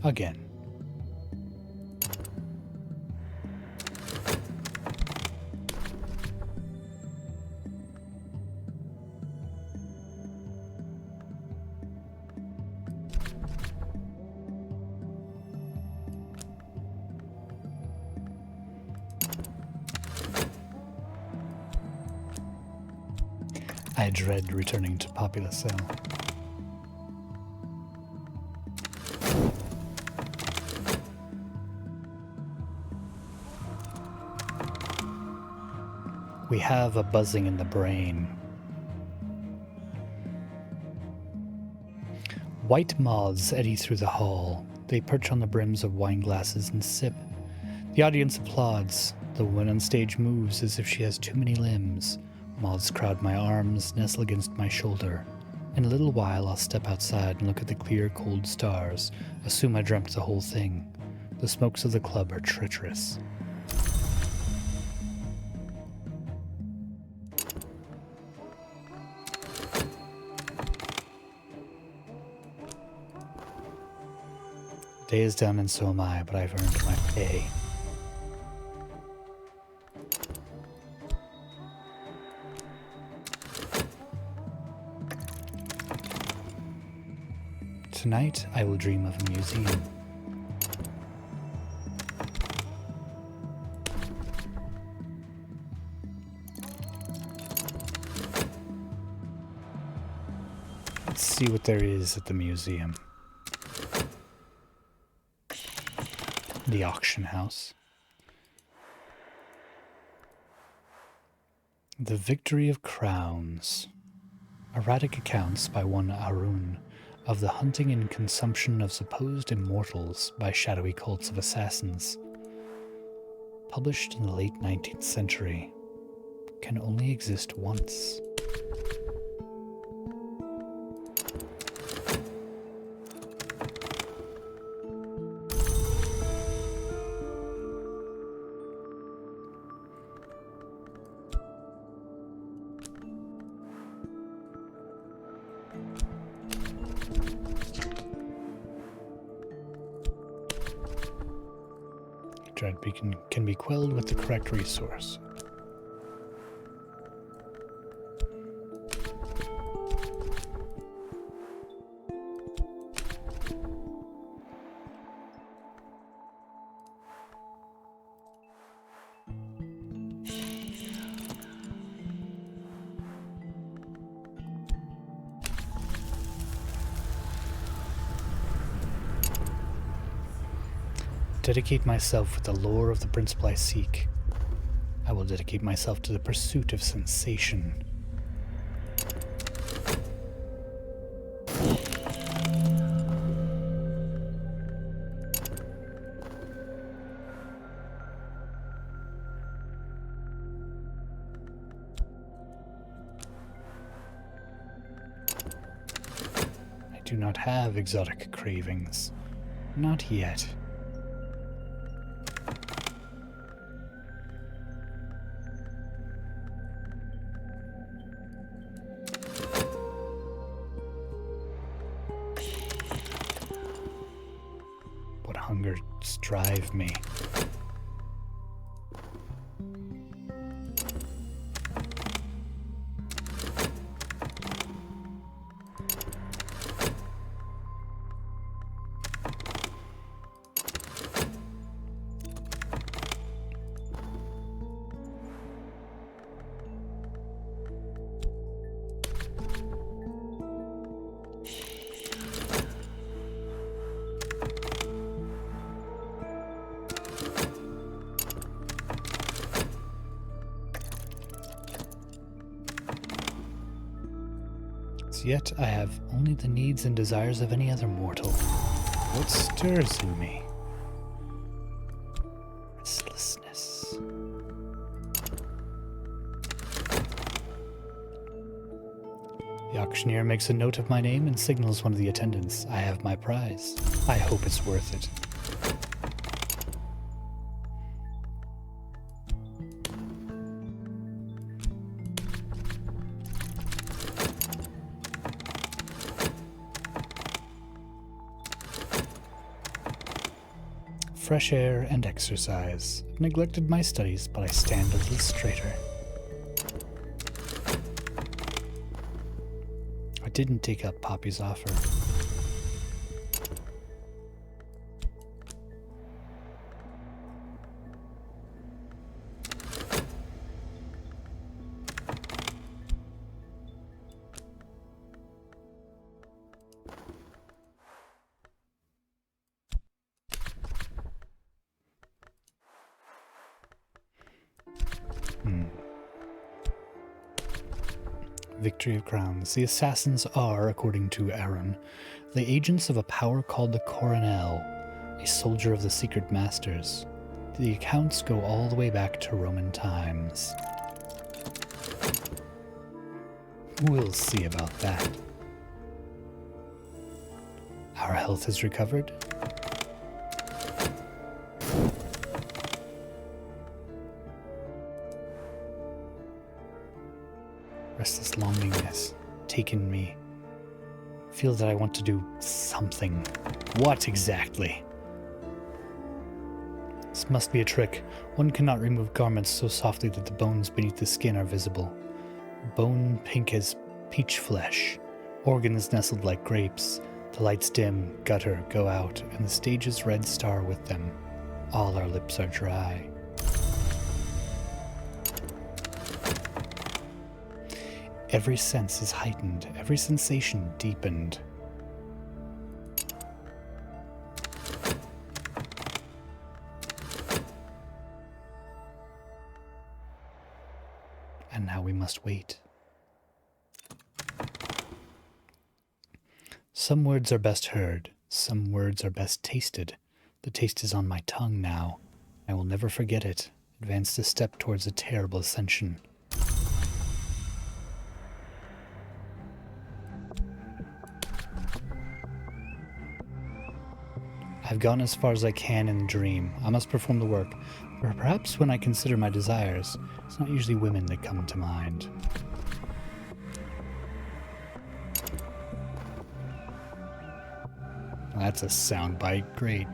Again. I dread returning to Popula Cell. We have a buzzing in the brain. White moths eddy through the hall. They perch on the brims of wine glasses and sip. The audience applauds. The woman on stage moves as if she has too many limbs. Moths crowd my arms, nestle against my shoulder. In a little while, I'll step outside and look at the clear, cold stars. Assume I dreamt the whole thing. The smokes of the club are treacherous. The day is done and so am I, but I've earned my pay. Tonight, I will dream of a museum. Let's see what there is at the museum. The auction house. The Victory of Crowns. Erratic accounts by one Arun of the hunting and consumption of supposed immortals by shadowy cults of assassins. Published in the late 19th century. Can only exist once. Dread beacon can be quelled with the correct resource. Dedicate myself with the lore of the principle I seek. I will dedicate myself to the pursuit of sensation. I do not have exotic cravings. Not yet. Hunger drive me. Yet I have only the needs and desires of any other mortal. What stirs in me? Restlessness. The auctioneer makes a note of my name and signals one of the attendants. I have my prize. I hope it's worth it. Fresh air and exercise. I've neglected my studies, but I stand a little straighter. I didn't take up Poppy's offer. Victory of Crowns. The assassins are, according to Aaron, the agents of a power called the Coronel, a soldier of the Secret Masters. The accounts go all the way back to Roman times. We'll see about that. Our health has recovered. Restless longing has taken me. Feel that I want to do something. What exactly? This must be a trick. One cannot remove garments so softly that the bones beneath the skin are visible. Bone pink as peach flesh. Organs nestled like grapes. The lights dim, gutter, go out, and the stage's red star with them. All our lips are dry. Every sense is heightened, every sensation deepened. And now we must wait. Some words are best heard, some words are best tasted. The taste is on my tongue now. I will never forget it. Advanced a step towards a terrible ascension. I've gone as far as I can in the dream. I must perform the work. Or perhaps when I consider my desires, it's not usually women that come to mind. That's a soundbite. Great.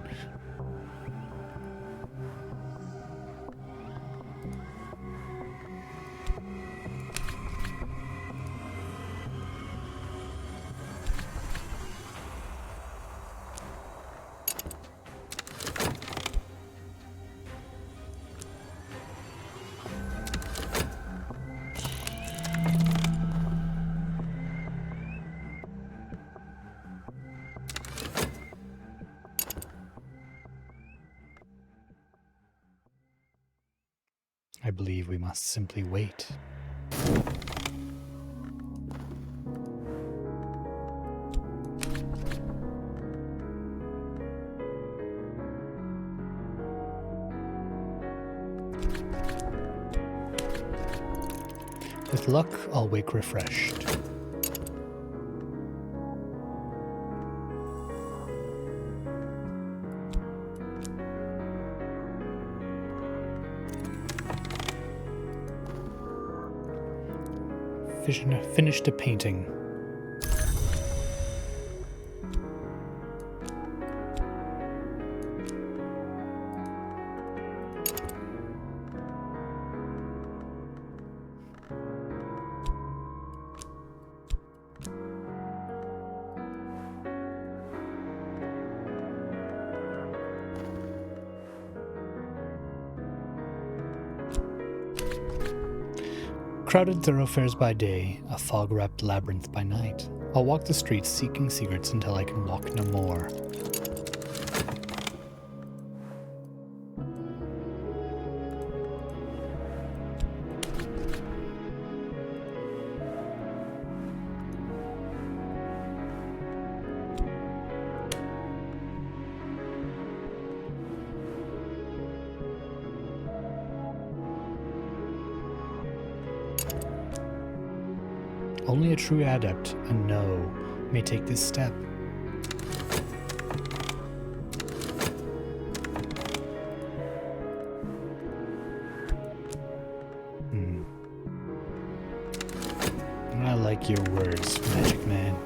I believe we must simply wait. With luck, I'll wake refreshed. Finished a painting. Crowded thoroughfares by day, a fog-wrapped labyrinth by night. I'll walk the streets seeking secrets until I can walk no more. Only a true adept, a no, may take this step. I like your words, Magic Man.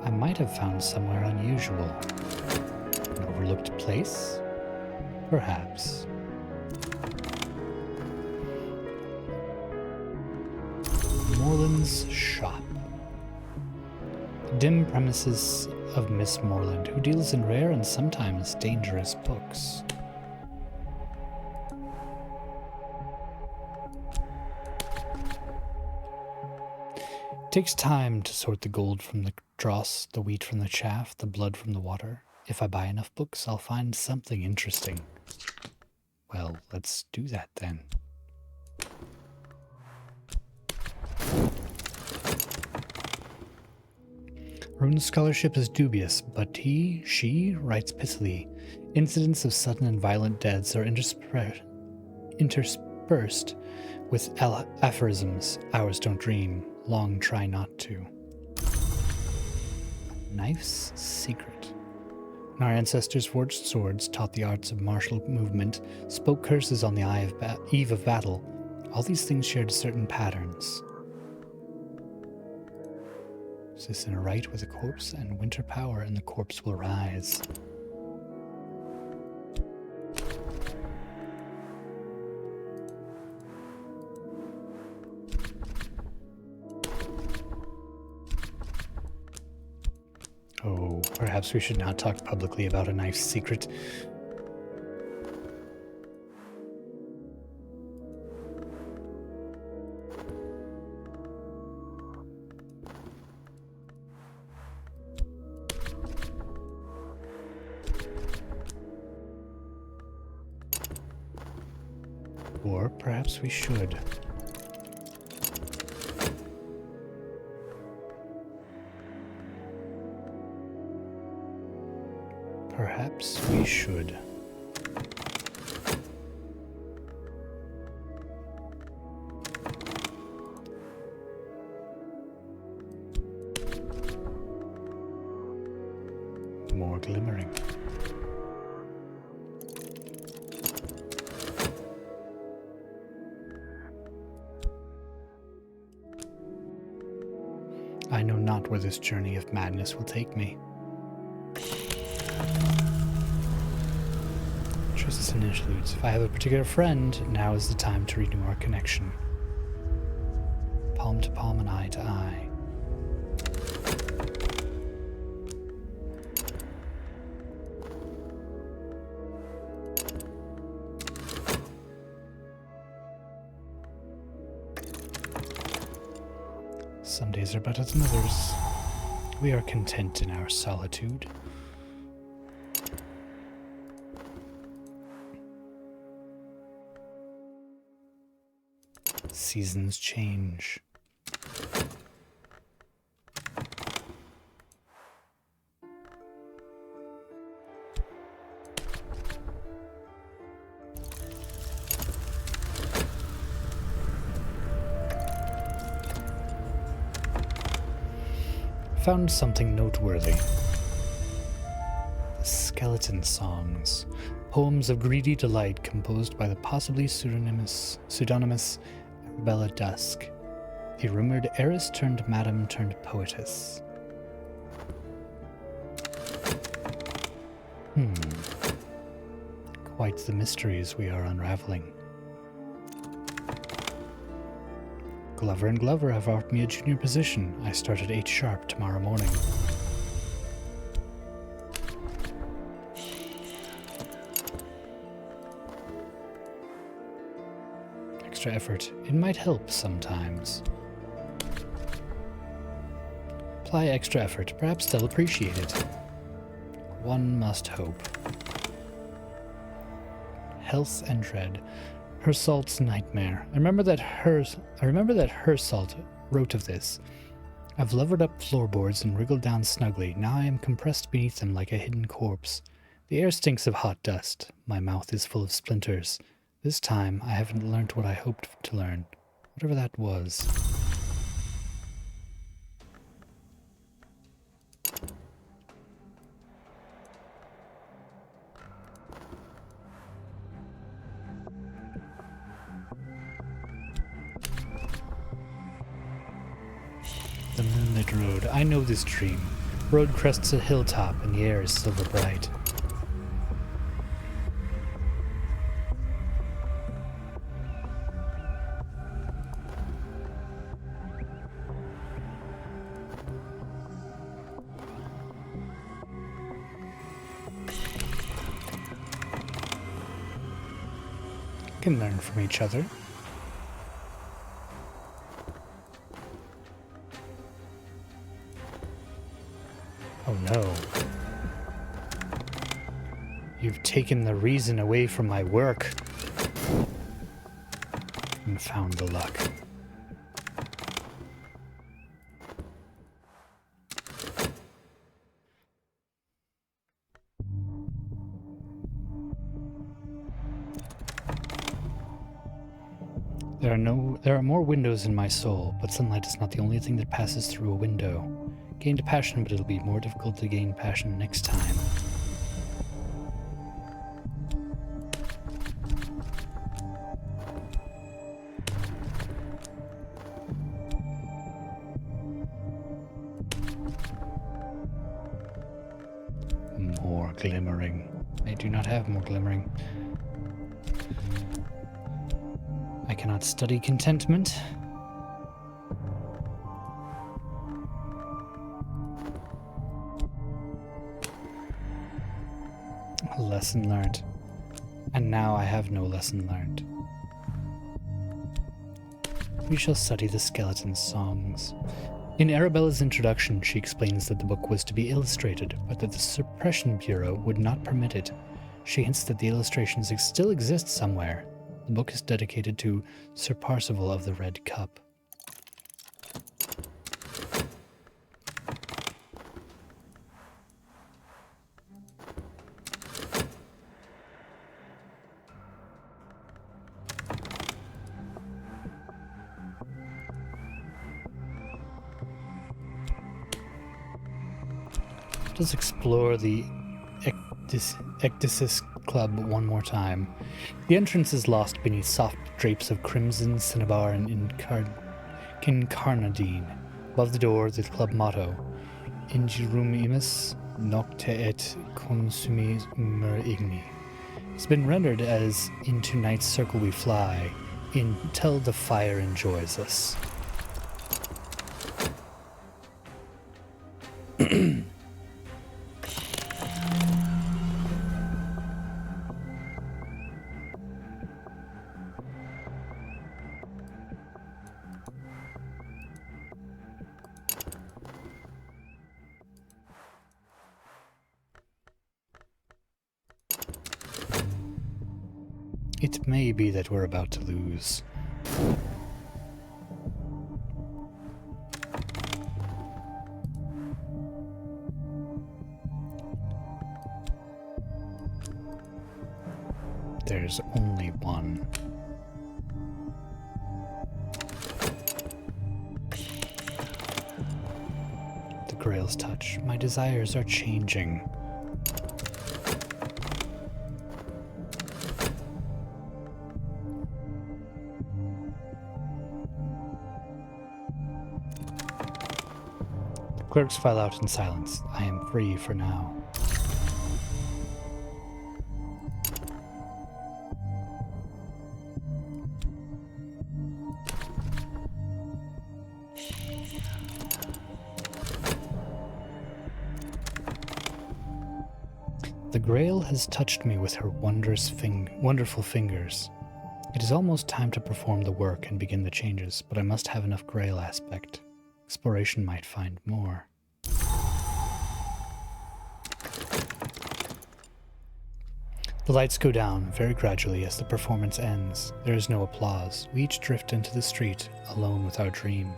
I might have found somewhere unusual. An overlooked place? Perhaps. Morland's shop. The dim premises of Miss Morland, who deals in rare and sometimes dangerous books. It takes time to sort the gold from the dross, the wheat from the chaff, the blood from the water. If I buy enough books, I'll find something interesting. Well, let's do that then. Rune's scholarship is dubious, but she writes pithily. Incidents of sudden and violent deaths are interspersed with aphorisms. Ours don't dream, long try not to. Knife's secret. Our ancestors forged swords, taught the arts of martial movement, spoke curses on the eve of battle. All these things shared certain patterns. Is this in a rite with a corpse and winter power, and the corpse will rise? Oh, perhaps we should not talk publicly about a knife's secret. Or perhaps we should. Perhaps we should. More glimmering. I know not where this journey of madness will take me. Chooses an interlude. If I have a particular friend, now is the time to renew our connection. Palm to palm and eye to eye. Some days are better than others. We are content in our solitude. Seasons change. Found something noteworthy. The skeleton songs. Poems of greedy delight composed by the possibly pseudonymous Arabella Dusk, the rumored heiress turned madam turned poetess. Quite the mysteries we are unraveling. Glover and Glover have offered me a junior position. I start at 8 sharp tomorrow morning. Extra effort. It might help sometimes. Apply extra effort. Perhaps they'll appreciate it. One must hope. Health and dread. Hersalt's nightmare. I remember that Hersalt wrote of this. I've levered up floorboards and wriggled down snugly. Now I am compressed beneath them like a hidden corpse. The air stinks of hot dust. My mouth is full of splinters. This time I haven't learnt what I hoped to learn. Whatever that was. The moonlit road. I know this dream. Road crests a hilltop and the air is silver bright. Can learn from each other. Oh no. You've taken the reason away from my work. And found the luck. There are more windows in my soul, but sunlight is not the only thing that passes through a window. Gained passion, but it'll be more difficult to gain passion next time. More glimmering. I do not have more glimmering. I cannot study contentment. Lesson learned. And now I have no lesson learned. We shall study the skeleton songs. In Arabella's introduction, she explains that the book was to be illustrated, but that the Suppression Bureau would not permit it. She hints that the illustrations still exist somewhere. The book is dedicated to Sir Parzival of the Red Cup. Let's explore the Ecdysis Club one more time. The entrance is lost beneath soft drapes of crimson, cinnabar, and incarnadine. Above the door, the club motto, Ingerumimus nocte et consumimer igni. It's been rendered as Into Night's Circle we fly, until the fire enjoys us. It may be that we're about to lose. There's only one. The Grail's touch. My desires are changing. Clerks file out in silence. I am free for now. The Grail has touched me with her wonderful fingers. It is almost time to perform the work and begin the changes, but I must have enough Grail aspect. Exploration might find more. The lights go down very gradually as the performance ends. There is no applause. We each drift into the street, alone with our dream.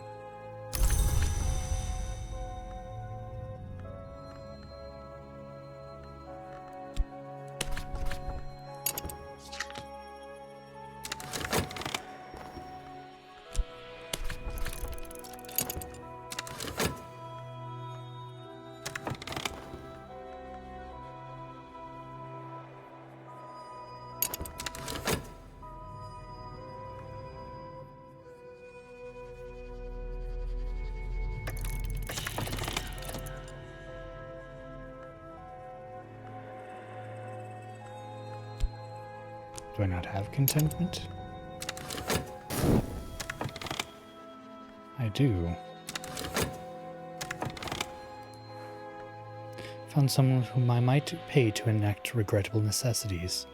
Do I not have contentment? I do. Found someone whom I might pay to enact regrettable necessities.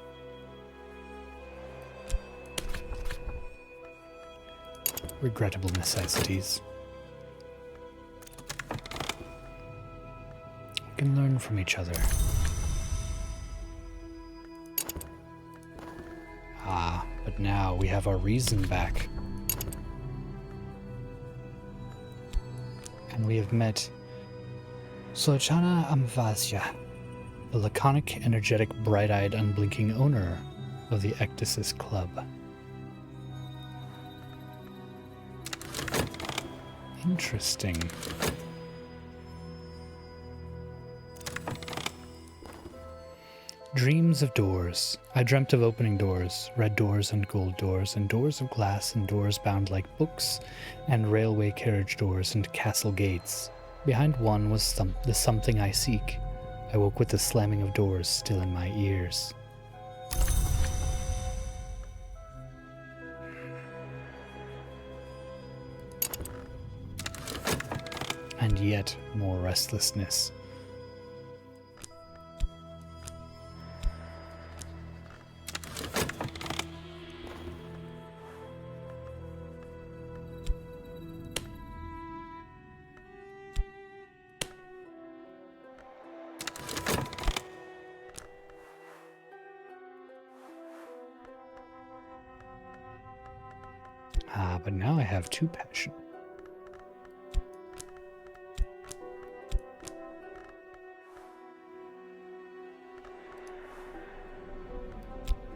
Regrettable necessities. We can learn from each other. But now we have our reason back. And we have met Sochana Amvasya, the laconic, energetic, bright-eyed, unblinking owner of the Ecdysis Club. Interesting. Dreams of doors. I dreamt of opening doors, red doors and gold doors, and doors of glass and doors bound like books, and railway carriage doors and castle gates. Behind one was the something I seek. I woke with the slamming of doors still in my ears. And yet more restlessness. But now I have 2 passion.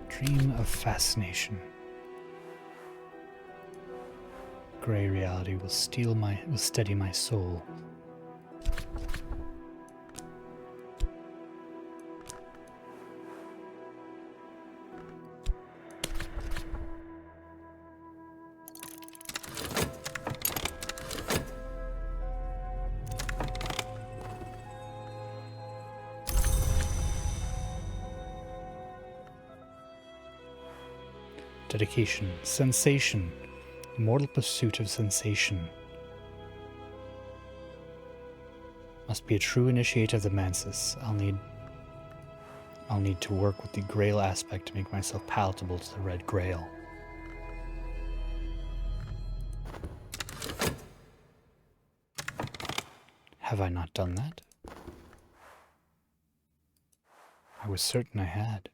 Dream of fascination. Gray reality will steady my soul. Dedication, sensation, immortal pursuit of sensation. Must be a true initiate of the Mansis. I'll need to work with the Grail aspect to make myself palatable to the Red Grail. Have I not done that? I was certain I had.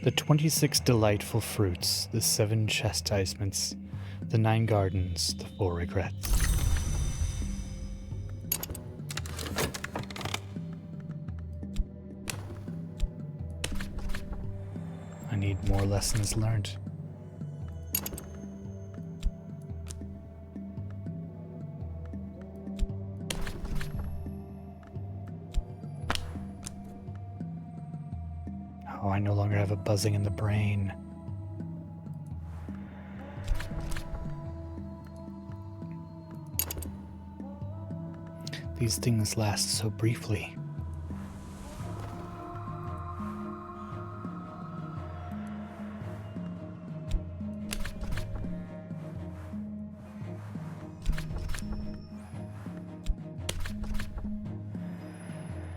The 26 delightful fruits, the 7 chastisements, the 9 gardens, the 4 regrets. I need more lessons learned. Oh, I no longer have a buzzing in the brain. These things last so briefly.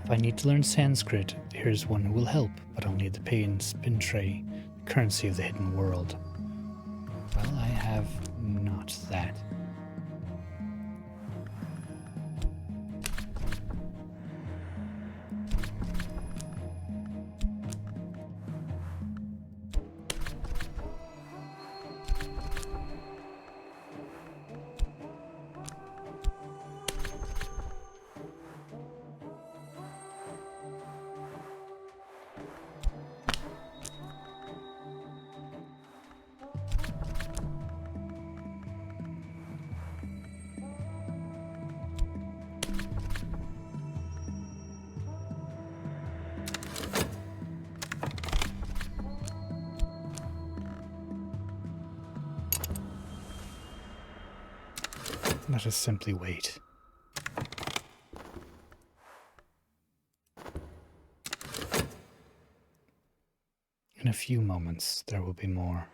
If I need to learn Sanskrit, here's one who will help, but I'll need the pay and spin tray, the currency of the hidden world. Well, I have not that. Let us simply wait. In a few moments, there will be more.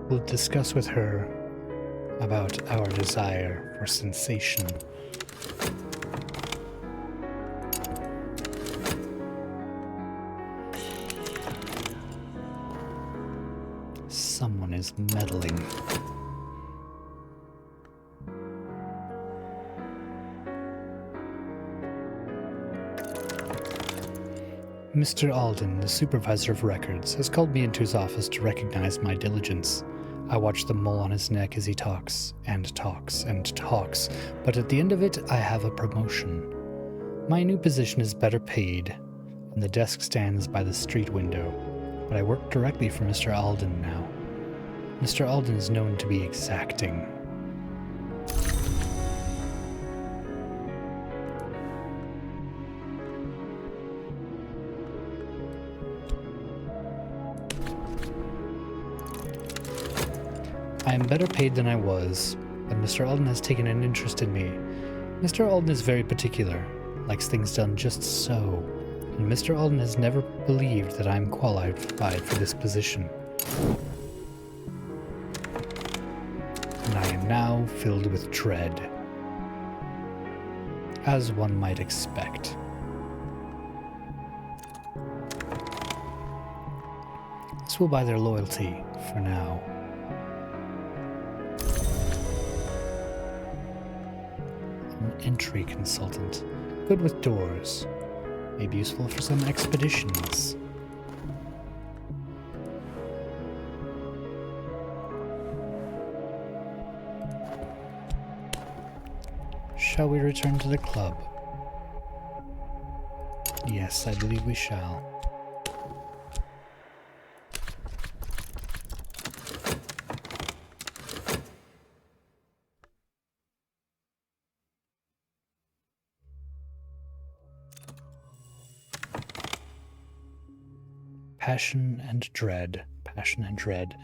will discuss with her about our desire for sensation. Someone is meddling. Mr. Alden, the supervisor of records, has called me into his office to recognize my diligence. I watch the mole on his neck as he talks, and talks, and talks, but at the end of it, I have a promotion. My new position is better paid, and the desk stands by the street window, but I work directly for Mr. Alden now. Mr. Alden is known to be exacting. I am better paid than I was, but Mr. Alden has taken an interest in me. Mr. Alden is very particular, likes things done just so, and Mr. Alden has never believed that I am qualified for this position. And I am now filled with dread, as one might expect. This will buy their loyalty for now. Entry consultant. Good with doors. Maybe useful for some expeditions. Shall we return to the club? Yes, I believe we shall. Passion and dread. Passion and dread.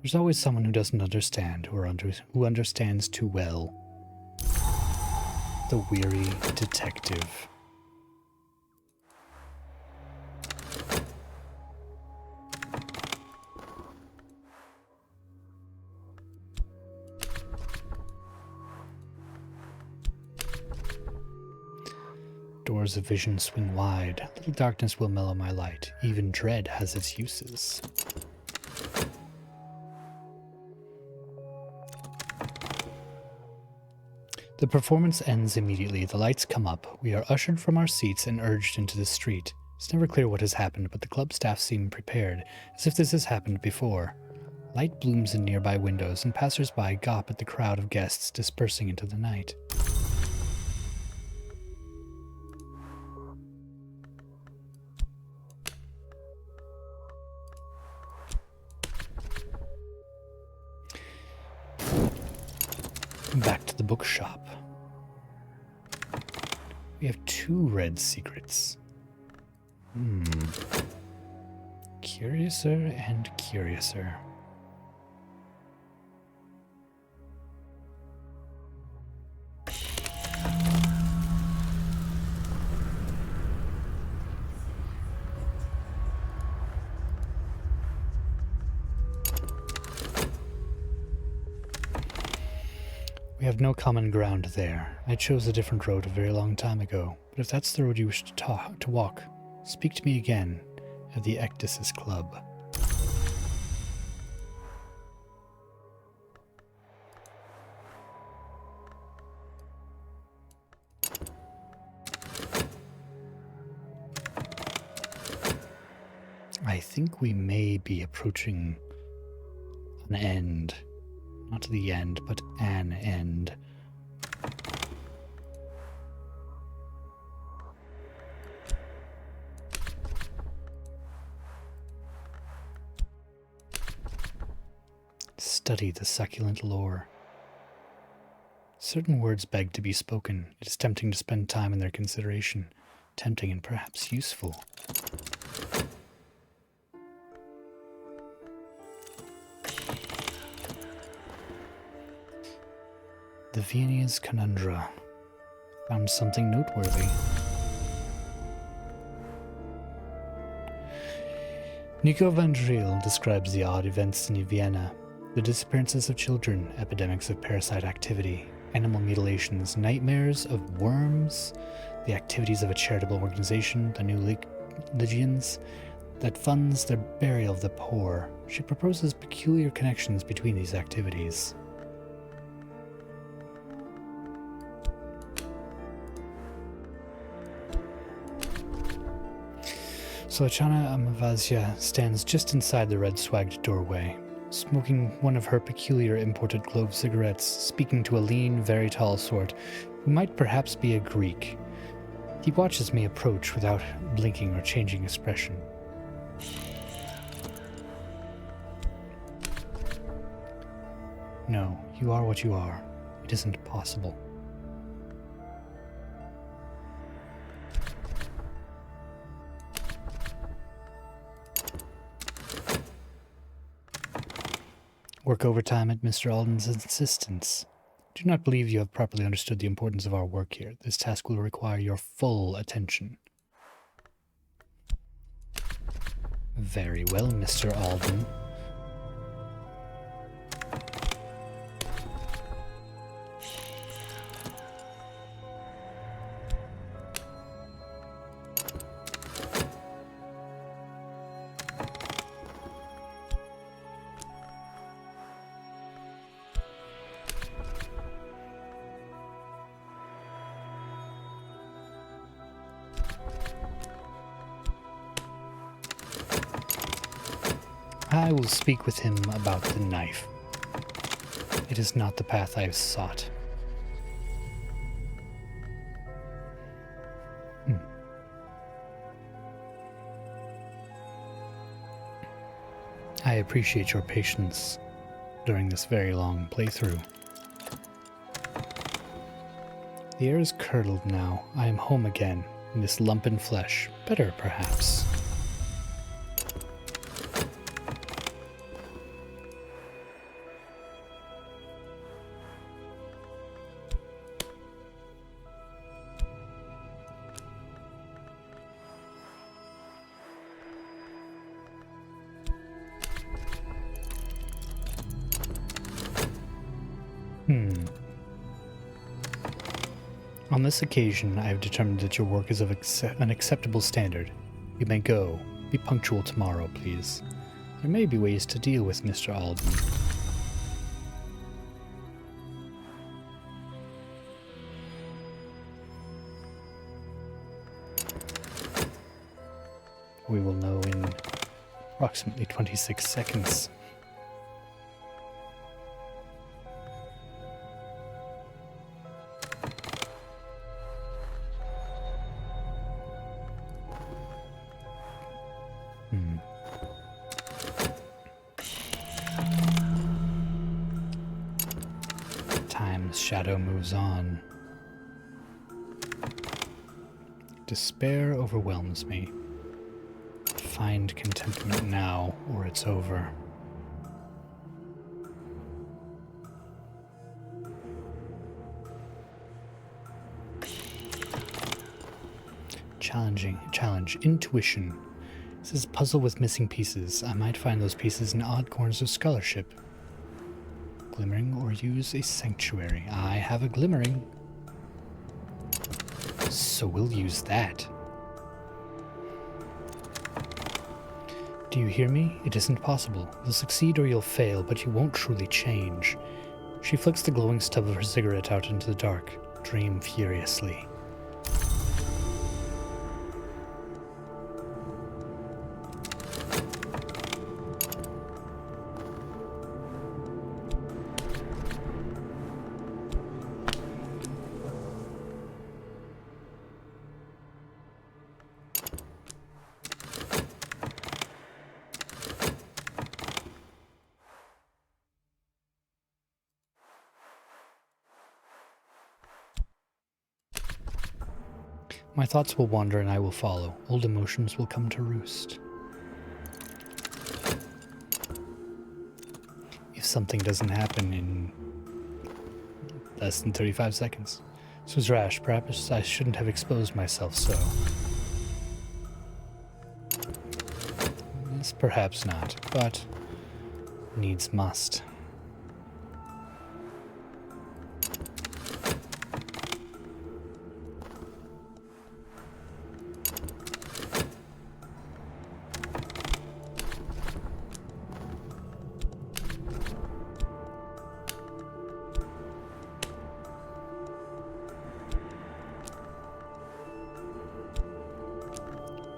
There's always someone who doesn't understand, who understands too well. The weary detective. Doors of vision swing wide. Little darkness will mellow my light. Even dread has its uses. The performance ends immediately. The lights come up. We are ushered from our seats and urged into the street. It's never clear what has happened, but the club staff seem prepared, as if this has happened before. Light blooms in nearby windows, and passers-by gawp at the crowd of guests dispersing into the night. Back to the bookshop. We have 2 red secrets. Curiouser and curiouser. We have no common ground there. I chose a different road a very long time ago, but if that's the road you wish to walk, speak to me again at the Ecdysis Club. I think we may be approaching an end. Not the end, but an end. Study the succulent lore. Certain words beg to be spoken. It is tempting to spend time in their consideration. Tempting and perhaps useful. The Viennese Conundra. Found something noteworthy. Nico van Driel describes the odd events in Vienna: the disappearances of children, epidemics of parasite activity, animal mutilations, nightmares of worms, the activities of a charitable organization, the New Legions, that funds the burial of the poor. She proposes peculiar connections between these activities. So Achana Amavasya stands just inside the red-swagged doorway, smoking one of her peculiar imported clove cigarettes, speaking to a lean, very tall sort, who might perhaps be a Greek. He watches me approach without blinking or changing expression. No, you are what you are. It isn't possible. Work overtime at Mr. Alden's insistence. Do not believe you have properly understood the importance of our work here. This task will require your full attention. Very well, Mr. Alden. I will speak with him about the knife. It is not the path I have sought. I appreciate your patience during this very long playthrough. The air is curdled now. I am home again, in this lumpen flesh. Better, perhaps. On this occasion, I have determined that your work is of an acceptable standard. You may go. Be punctual tomorrow, please. There may be ways to deal with Mr. Alden. We will know in approximately 26 seconds. Time's shadow moves on. Despair overwhelms me. Find contentment now, or it's over. Challenge. Intuition. This is a puzzle with missing pieces. I might find those pieces in odd corners of scholarship. Glimmering or use a sanctuary. I have a glimmering. So we'll use that. Do you hear me? It isn't possible. You'll succeed or you'll fail, but you won't truly change. She flicks the glowing stub of her cigarette out into the dark. Dream furiously. My thoughts will wander and I will follow. Old emotions will come to roost. If something doesn't happen in less than 35 seconds. This was rash. Perhaps I shouldn't have exposed myself so. This Perhaps not, but needs must.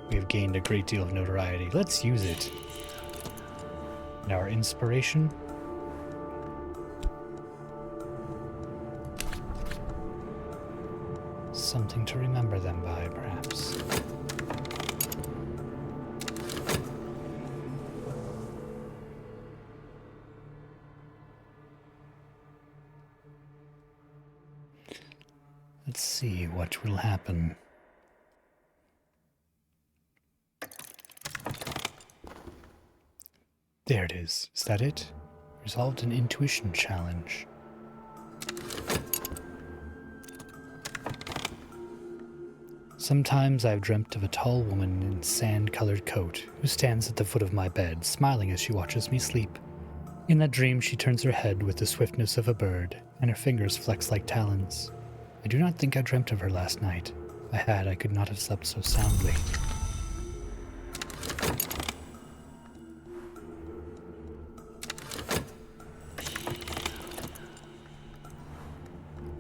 We have gained a great deal of notoriety. Let's use it. And our inspiration. Something to remember them by, perhaps. Let's see what will happen. There it is. Is that it? Resolved an intuition challenge. Sometimes I've dreamt of a tall woman in sand-colored coat who stands at the foot of my bed, smiling as she watches me sleep. In that dream, she turns her head with the swiftness of a bird, and her fingers flex like talons. I do not think I dreamt of her last night. If I had, I could not have slept so soundly.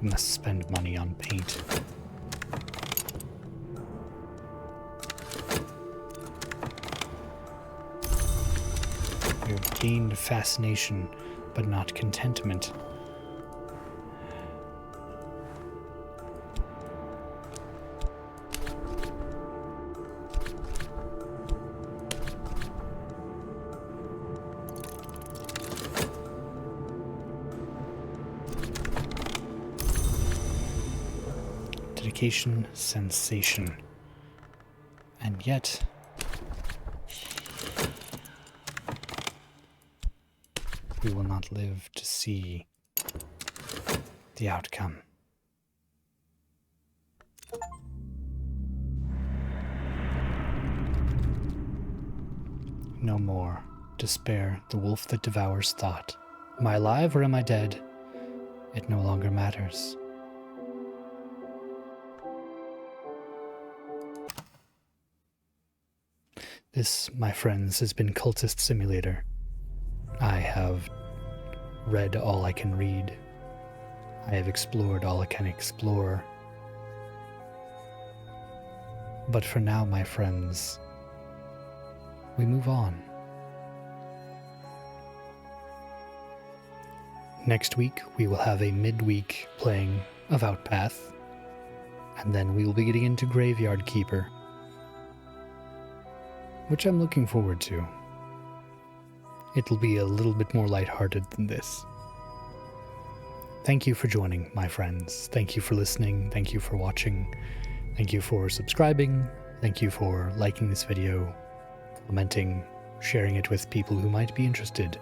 We must spend money on paint. We have gained fascination, but not contentment. Dedication, sensation. And yet, we will not live to see the outcome. No more. Despair, the wolf that devours thought. Am I alive or am I dead? It no longer matters. This, my friends, has been Cultist Simulator. I have read all I can read. I have explored all I can explore. But for now, my friends, we move on. Next week, we will have a midweek playing of Outpath, and then we will be getting into Graveyard Keeper, which I'm looking forward to. It'll be a little bit more lighthearted than this. Thank you for joining, my friends. Thank you for listening. Thank you for watching. Thank you for subscribing. Thank you for liking this video, commenting, sharing it with people who might be interested.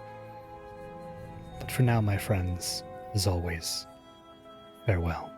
But for now, my friends, as always, farewell.